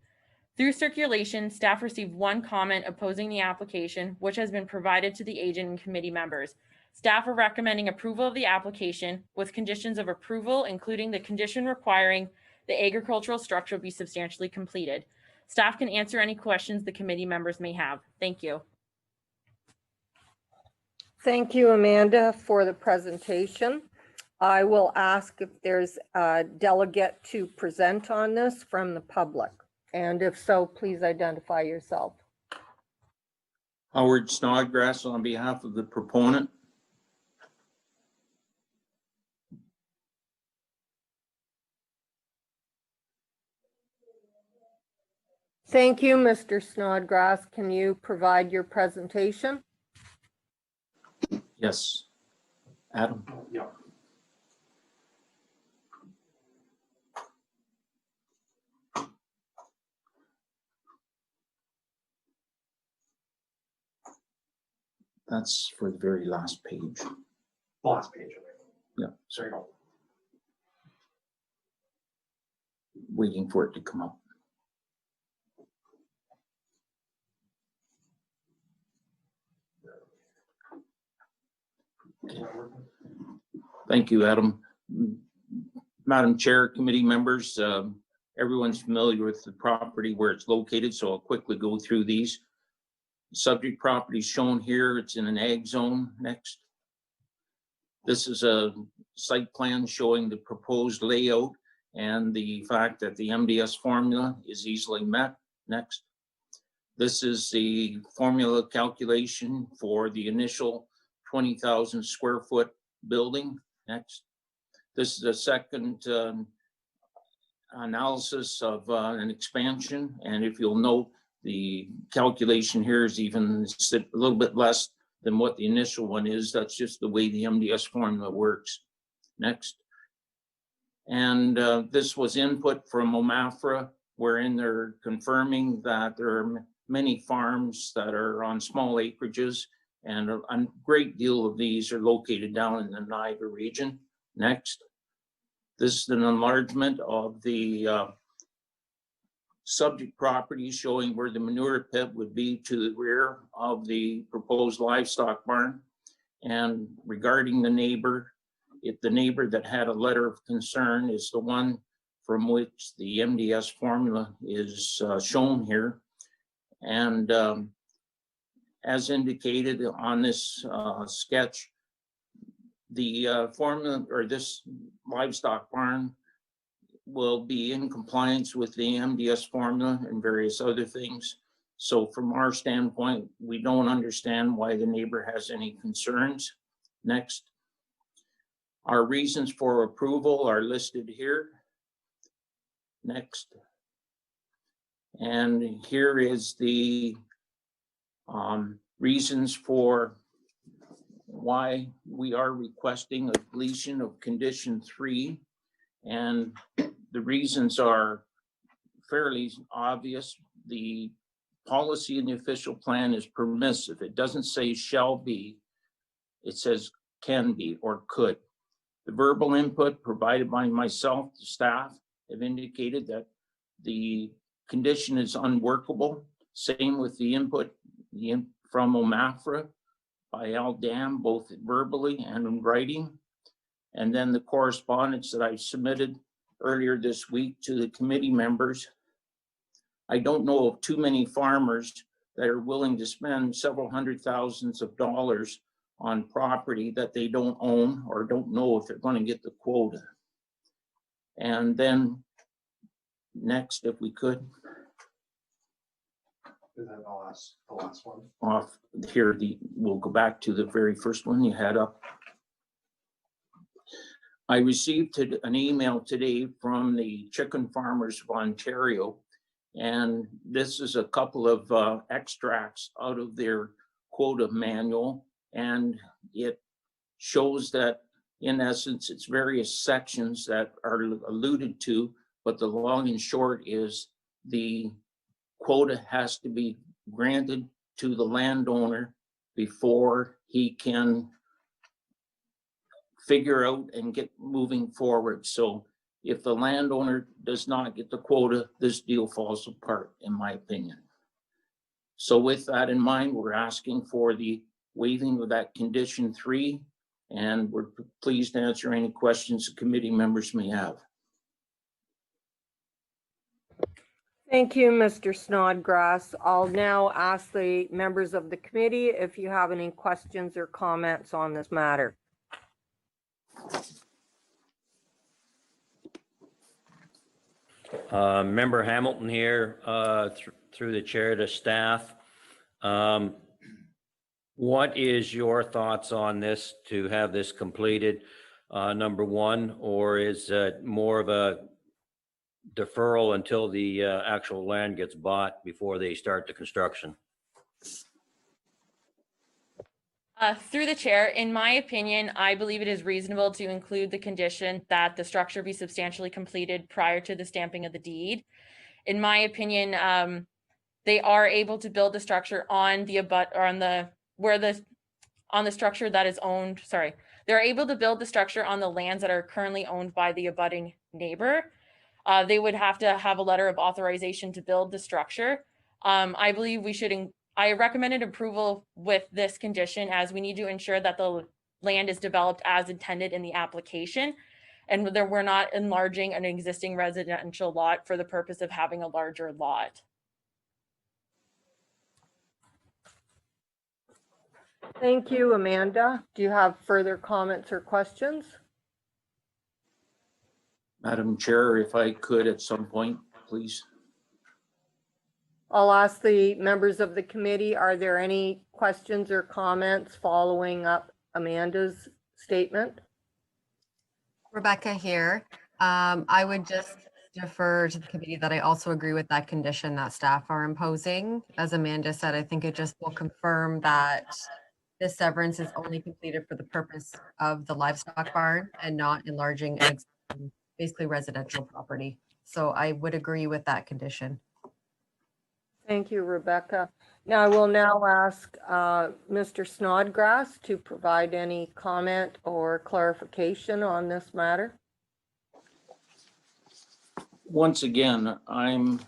Through circulation, staff received one comment opposing the application, which has been provided to the agent and committee members. Staff are recommending approval of the application with conditions of approval, including the condition requiring the agricultural structure be substantially completed. Staff can answer any questions the committee members may have. Thank you. Thank you, Amanda, for the presentation. I will ask if there's a delegate to present on this from the public. And if so, please identify yourself. Howard Snodgrass on behalf of the proponent. Thank you, Mr. Snodgrass. Can you provide your presentation? Yes. Adam? Yeah. That's for the very last page. Last page. Yeah. Sorry. No. Waiting for it to come up. Thank you, Adam. Madam Chair, committee members, everyone's familiar with the property where it's located, so I'll quickly go through these. Subject property shown here, it's in an ag zone. Next. This is a site plan showing the proposed layout and the fact that the MDS formula is easily met. Next. This is the formula calculation for the initial 20,000 square foot building. Next. This is a second analysis of an expansion. And if you'll note, the calculation here is even a little bit less than what the initial one is. That's just the way the MDS formula works. Next. And this was input from OMAFRA, wherein they're confirming that there are many farms that are on small acreages, and a great deal of these are located down in the Niagara region. Next. This is an enlargement of the subject property showing where the manure pit would be to the rear of the proposed livestock barn. And regarding the neighbor, if the neighbor that had a letter of concern is the one from which the MDS formula is shown here. And as indicated on this sketch, the formula or this livestock barn will be in compliance with the MDS formula and various other things. So from our standpoint, we don't understand why the neighbor has any concerns. Next, our reasons for approval are listed here. Next. And here is the reasons for why we are requesting a deletion of condition 3. And the reasons are fairly obvious. The policy in the official plan is permissive. It doesn't say shall be, it says can be or could. The verbal input provided by myself, the staff, have indicated that the condition is unworkable. Same with the input from OMAFRA by Al Dam, both verbally and in writing. And then the correspondence that I submitted earlier this week to the committee members. I don't know of too many farmers that are willing to spend several hundred thousands of dollars on property that they don't own or don't know if they're going to get the quota. And then next, if we could. And then I'll ask the last one. Off here, we'll go back to the very first one you had up. I received an email today from the Chicken Farmers of Ontario, and this is a couple of extracts out of their quota manual, and it shows that in essence it's various sections that are alluded to, but the long and short is the quota has to be granted to the landowner before he can figure out and get moving forward. So if the landowner does not get the quota, this deal falls apart, in my opinion. So with that in mind, we're asking for the waiving of that condition 3, and we're pleased to answer any questions the committee members may have. Thank you, Mr. Snodgrass. I'll now ask the members of the committee if you have any questions or comments on this matter. Member Hamilton here, through the chair to staff. What is your thoughts on this to have this completed, number one, or is it more of a deferral until the actual land gets bought before they start the construction? Through the chair, in my opinion, I believe it is reasonable to include the condition that the structure be substantially completed prior to the stamping of the deed. In my opinion, they are able to build the structure on the structure that is owned. Sorry, they're able to build the structure on the lands that are currently owned by the abutting neighbor. They would have to have a letter of authorization to build the structure. I believe we should. I recommended approval with this condition as we need to ensure that the land is developed as intended in the application, and that we're not enlarging an existing residential lot for the purpose of having a larger lot. Thank you, Amanda. Do you have further comments or questions? Madam Chair, if I could at some point, please. I'll ask the members of the committee, are there any questions or comments following up Amanda's statement? Rebecca here. I would just defer to the committee that I also agree with that condition that staff are imposing. As Amanda said, I think it just will confirm that this severance is only completed for the purpose of the livestock barn and not enlarging an existing, basically residential property. So I would agree with that condition. Thank you, Rebecca. Now I will now ask Mr. Snodgrass to provide any comment or clarification on this matter. Once again, I'm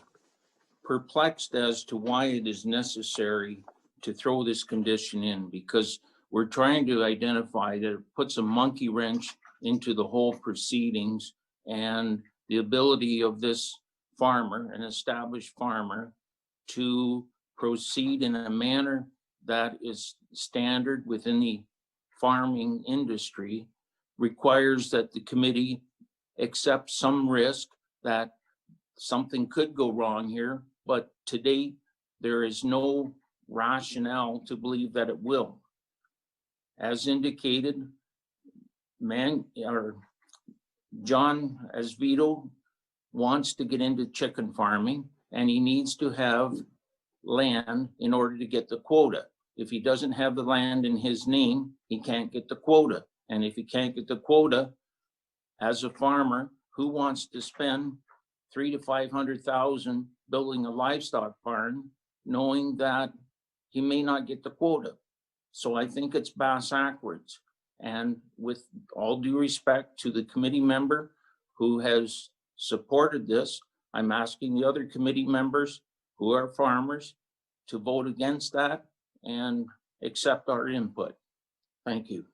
perplexed as to why it is necessary to throw this condition in, because we're trying to identify that it puts a monkey wrench into the whole proceedings and the ability of this farmer, an established farmer, to proceed in a manner that is standard within the farming industry requires that the committee accept some risk that something could go wrong here, but to date, there is no rationale to believe that it will. As indicated, John Asvito wants to get into chicken farming, and he needs to have land in order to get the quota. If he doesn't have the land in his name, he can't get the quota. And if he can't get the quota, as a farmer, who wants to spend $300,000 to $500,000 building a livestock barn, knowing that he may not get the quota? So I think it's backwards. And with all due respect to the committee member who has supported this, I'm asking the other committee members who are farmers to vote against that and accept our input. Thank you.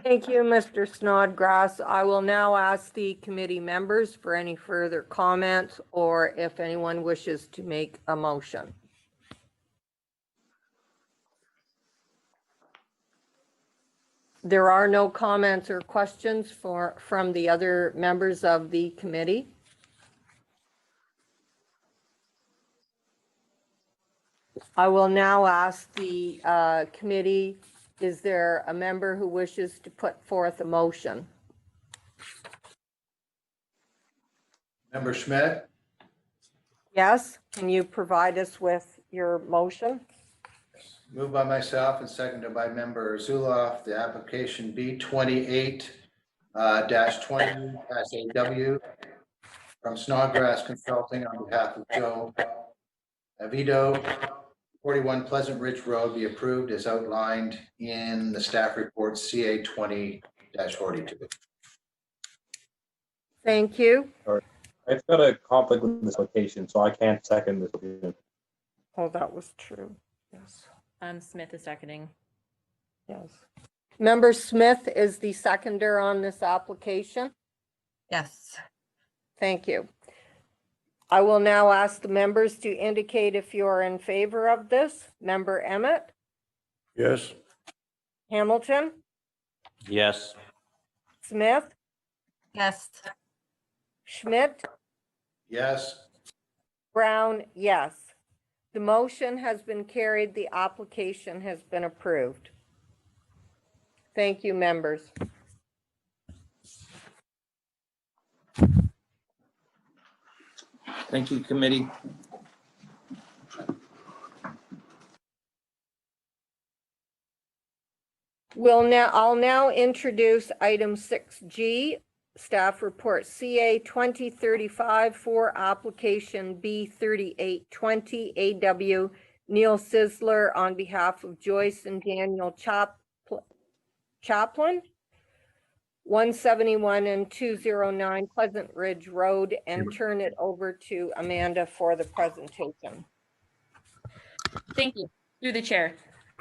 Thank you, Mr. Snodgrass. I will now ask the committee members for any further comments or if anyone wishes to make a motion. There are no comments or questions from the other members of the committee. I will now ask the committee, is there a member who wishes to put forth a motion? Member Schmidt? Yes, can you provide us with your motion? Moved by myself and seconded by member Zuloff, the application B28 -20 AW from Snodgrass Consulting on behalf of Joe Avito, 41 Pleasant Ridge Road, be approved as outlined in the staff report CA 20-42. Thank you. I've got a conflict with this location, so I can't second this. Oh, that was true. Yes. Smith is seconding. Yes. Member Smith is the seconder on this application. Yes. Thank you. I will now ask the members to indicate if you're in favor of this. Member Emmett, Yes. Hamilton, Yes. Smith, Yes. Schmidt, Yes. Brown, yes. The motion has been carried. The application has been approved. Thank you, members. Thank you, committee. I'll now introduce item 6G, staff report CA 2035 for application B3820 AW Neil Sizzler on behalf of Joyce and Daniel Chaplin, 171 and 209 Pleasant Ridge Road, and turn it over to Amanda for the presentation. Thank you. Through the chair.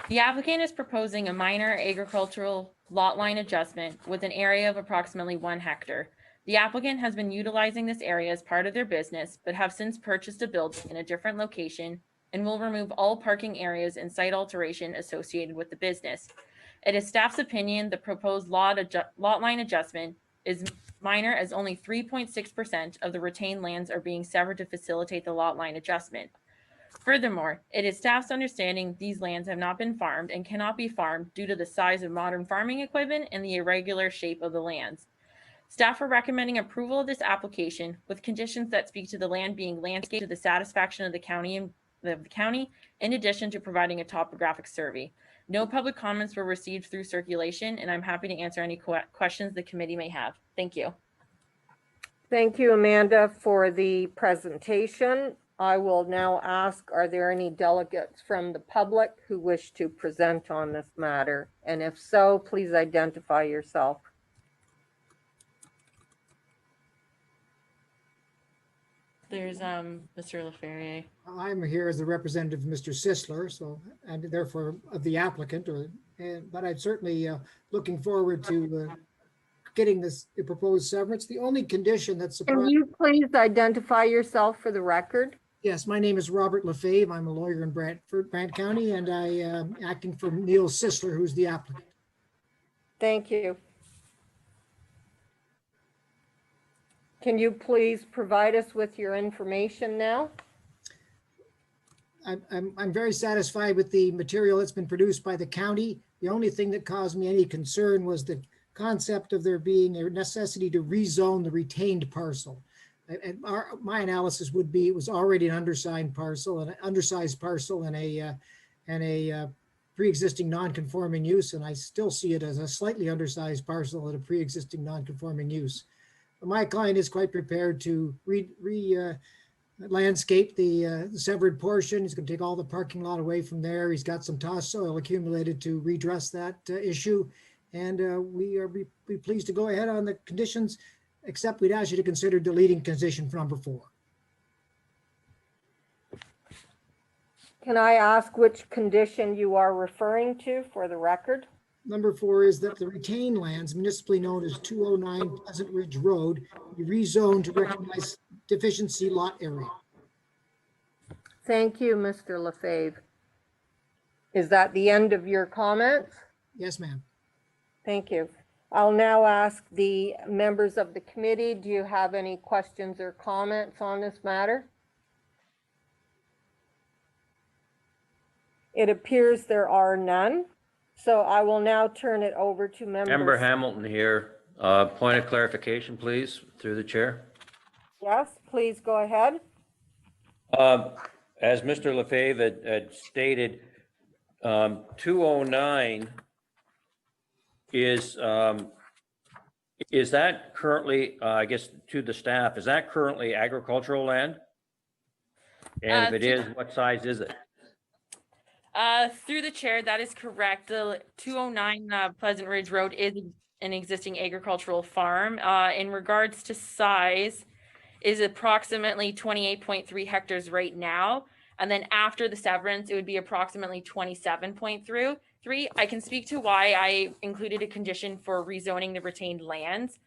The applicant is proposing a minor agricultural lot line adjustment with an area of approximately 1 hectare. The applicant has been utilizing this area as part of their business, but have since purchased a building in a different location and will remove all parking areas and site alteration associated with the business. It is staff's opinion the proposed lot line adjustment is minor, as only 3.6% of the retained lands are being severed to facilitate the lot line adjustment. Furthermore, it is staff's understanding these lands have not been farmed and cannot be farmed due to the size of modern farming equipment and the irregular shape of the lands. Staff are recommending approval of this application with conditions that speak to the land being landscaped to the satisfaction of the county, in addition to providing a topographic survey. No public comments were received through circulation, and I'm happy to answer any questions the committee may have. Thank you. Thank you, Amanda, for the presentation. I will now ask, are there any delegates from the public who wish to present on this matter? And if so, please identify yourself. There's Mr. LaFerrier. I'm here as the representative of Mr. Sisler, so, and therefore of the applicant, but I'm certainly looking forward to getting the proposed severance. The only condition that's Can you please identify yourself for the record? Yes, my name is Robert Lefebvre. I'm a lawyer in Brant County, and I am acting for Neil Sisler, who's the applicant. Thank you. Can you please provide us with your information now? I'm very satisfied with the material that's been produced by the county. The only thing that caused me any concern was the concept of there being a necessity to rezone the retained parcel. And my analysis would be it was already an undersized parcel and a pre-existing non-conforming use, and I still see it as a slightly undersized parcel and a pre-existing non-conforming use. But my client is quite prepared to landscape the severed portion. He's going to take all the parking lot away from there. He's got some topsoil accumulated to redress that issue. And we are be pleased to go ahead on the conditions, except we'd ask you to consider deleting condition number 4. Can I ask which condition you are referring to for the record? Number 4 is that the retained lands, municipally known as 209 Pleasant Ridge Road, be rezoned to recognize deficiency lot area. Thank you, Mr. Lefebvre. Is that the end of your comments? Yes, ma'am. Thank you. I'll now ask the members of the committee, do you have any questions or comments on this matter? It appears there are none. So I will now turn it over to Member Hamilton here. Point of clarification, please, through the chair. Yes, please go ahead. As Mr. Lefebvre had stated, 209 is that currently, I guess to the staff, is that currently agricultural land? And if it is, what size is it? Through the chair, that is correct. The 209 Pleasant Ridge Road is an existing agricultural farm. In regards to size, is approximately 28.3 hectares right now. And then after the severance, it would be approximately 27.3. I can speak to why I included a condition for rezoning the retained lands.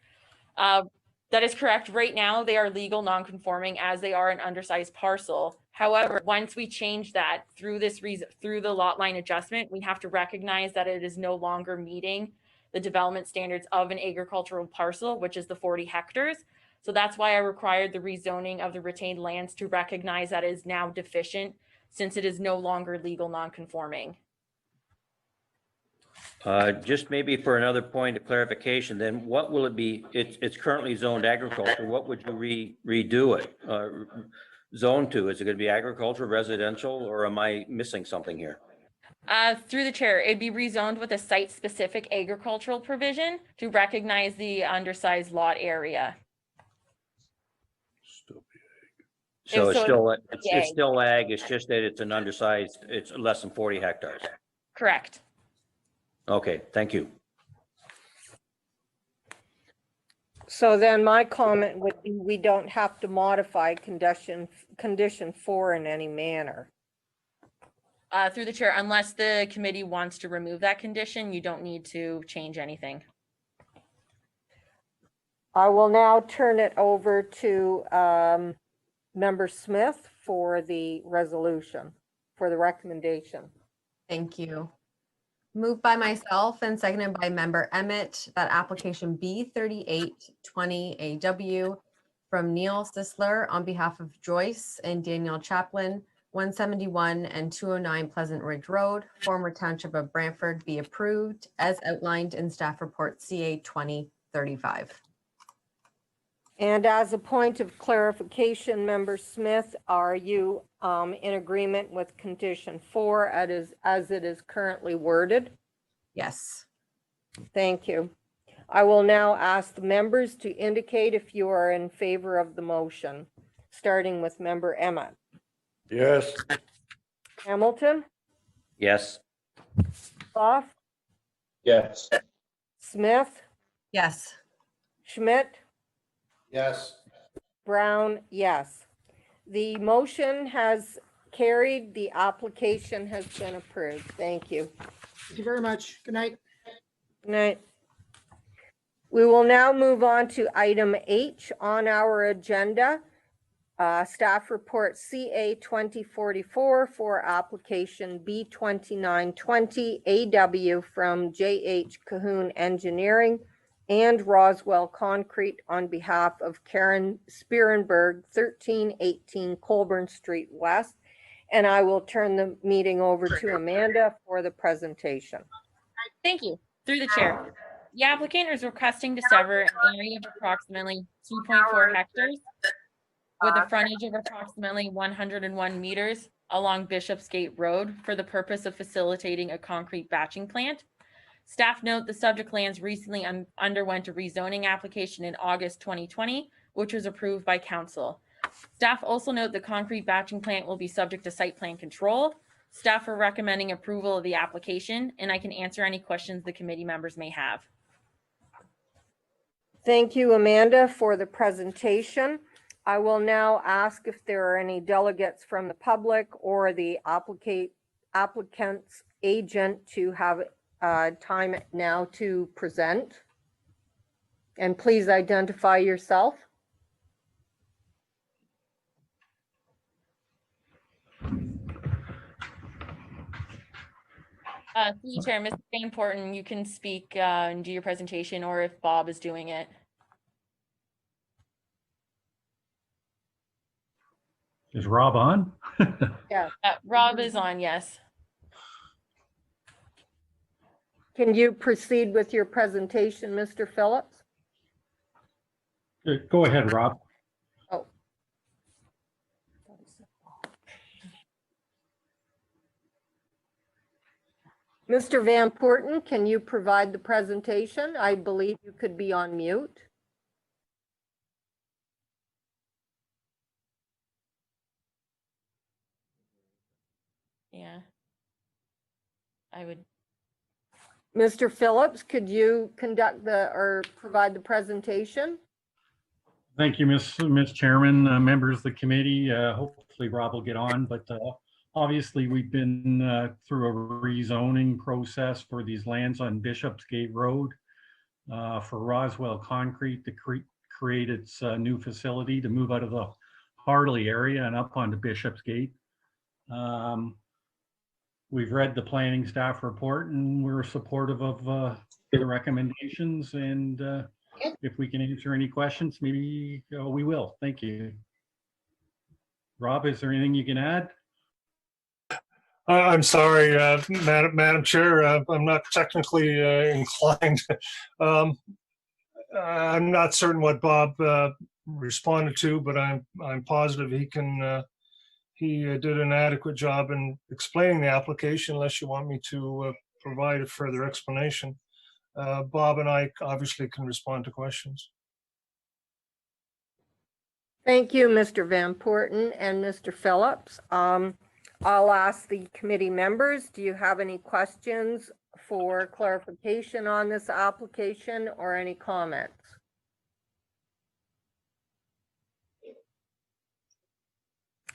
That is correct. Right now, they are legal non-conforming as they are an undersized parcel. However, once we change that through the lot line adjustment, we have to recognize that it is no longer meeting the development standards of an agricultural parcel, which is the 40 hectares. So that's why I required the rezoning of the retained lands to recognize that it is now deficient since it is no longer legal non-conforming. Just maybe for another point of clarification, then what will it be? It's currently zoned agriculture. What would you redo it? Zone to? Is it going to be agriculture, residential, or am I missing something here? Through the chair, it'd be rezoned with a site-specific agricultural provision to recognize the undersized lot area. So it's still ag. It's just that it's an undersized. It's less than 40 hectares. Correct. Okay, thank you. So then my comment would be we don't have to modify condition 4 in any manner. Through the chair, unless the committee wants to remove that condition, you don't need to change anything. I will now turn it over to Member Smith for the resolution, for the recommendation. Thank you. Moved by myself and seconded by Member Emmett that application B3820AW from Neil Sisler on behalf of Joyce and Daniel Chaplin, 171 and 209 Pleasant Ridge Road, former Township of Brantford, be approved as outlined in staff report CA 2035. And as a point of clarification, Member Smith, are you in agreement with condition 4 as it is currently worded? Yes. Thank you. I will now ask the members to indicate if you are in favor of the motion, starting with Member Emmett. Yes. Hamilton? Yes. Goff? Yes. Smith? Yes. Schmidt? Yes. Brown, yes. The motion has carried. The application has been approved. Thank you. Thank you very much. Good night. Good night. We will now move on to item H on our agenda. Staff report CA 2044 for application B2920 AW from JH Cahoon Engineering and Roswell Concrete on behalf of Karen Spierenberg, 1318 Colburn Street West. And I will turn the meeting over to Amanda for the presentation. Thank you. Through the chair. The applicant is requesting to sever an area of approximately 2.4 hectares with a frontage of approximately 101 meters along Bishopsgate Road for the purpose of facilitating a concrete batching plant. Staff note the subject lands recently underwent a rezoning application in August 2020, which was approved by council. Staff also note the concrete batching plant will be subject to site plan control. Staff are recommending approval of the application, and I can answer any questions the committee members may have. Thank you, Amanda, for the presentation. I will now ask if there are any delegates from the public or the applicant's agent to have time now to present. And please identify yourself. Through the chair, Mr. Van Porten, you can speak and do your presentation, or if Bob is doing it. Is Rob on? Yeah. Rob is on, yes. Can you proceed with your presentation, Mr. Phillips? Go ahead, Rob. Oh. Mr. Van Porten, can you provide the presentation? I believe you could be on mute. Yeah. I would. Mr. Phillips, could you conduct or provide the presentation? Thank you, Ms. Chairman, members of the committee. Hopefully Rob will get on, but obviously we've been through a rezoning process for these lands on Bishopsgate Road for Roswell Concrete to create its new facility to move out of the Harley area and up onto Bishopsgate. We've read the planning staff report and we're supportive of the recommendations, and if we can answer any questions, maybe we will. Thank you. Rob, is there anything you can add? I'm sorry, Madam Chair, I'm not technically inclined. I'm not certain what Bob responded to, but I'm positive he did an adequate job in explaining the application, unless you want me to provide a further explanation. Bob and I obviously can respond to questions. Thank you, Mr. Van Porten and Mr. Phillips. I'll ask the committee members, do you have any questions for clarification on this application or any comments?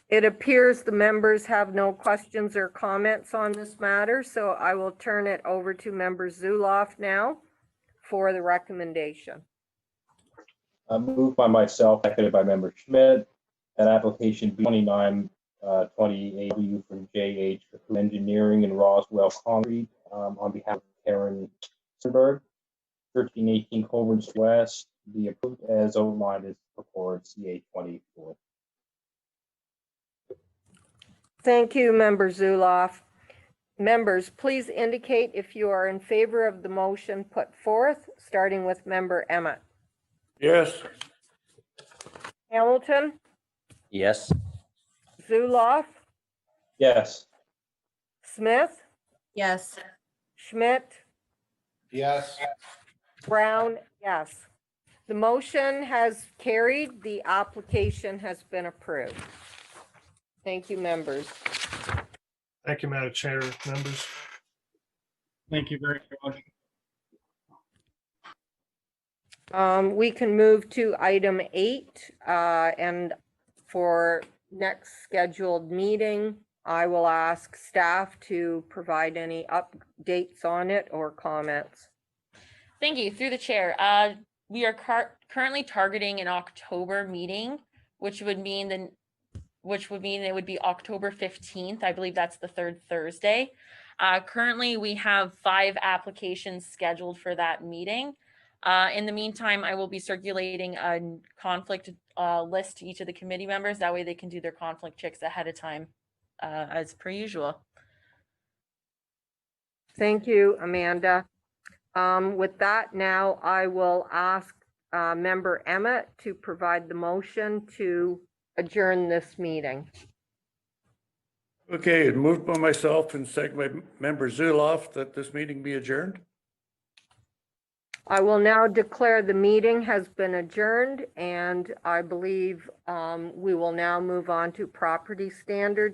It appears the members have no questions or comments on this matter, so I will turn it over to Member Zuloff now for the recommendation. Moved by myself, seconded by Member Schmidt, that application B2920 AW from JH Engineering and Roswell Concrete on behalf of Karen Spierenberg, 1318 Colburn West, be approved as outlined as report CA 24. Thank you, Member Zuloff. Members, please indicate if you are in favor of the motion put forth, starting with Member Emmett. Yes. Hamilton, Yes. Zuloff, Yes. Smith, Yes. Schmidt, Yes. Brown, yes. The motion has carried. The application has been approved. Thank you, members. Thank you, Madam Chair, members. Thank you very much. We can move to item 8, and for next scheduled meeting, I will ask staff to provide any updates on it or comments. Thank you. Through the chair, we are currently targeting an October meeting which would mean it would be October 15th. I believe that's the third Thursday. Currently, we have 5 applications scheduled for that meeting. In the meantime, I will be circulating a conflict list to each of the committee members. That way they can do their conflict checks ahead of time, as per usual. Thank you, Amanda. With that, now I will ask Member Emmett to provide the motion to adjourn this meeting. Okay, moved by myself and second by member Zuloff that this meeting be adjourned. I will now declare the meeting has been adjourned, and I believe we will now move on to property standards.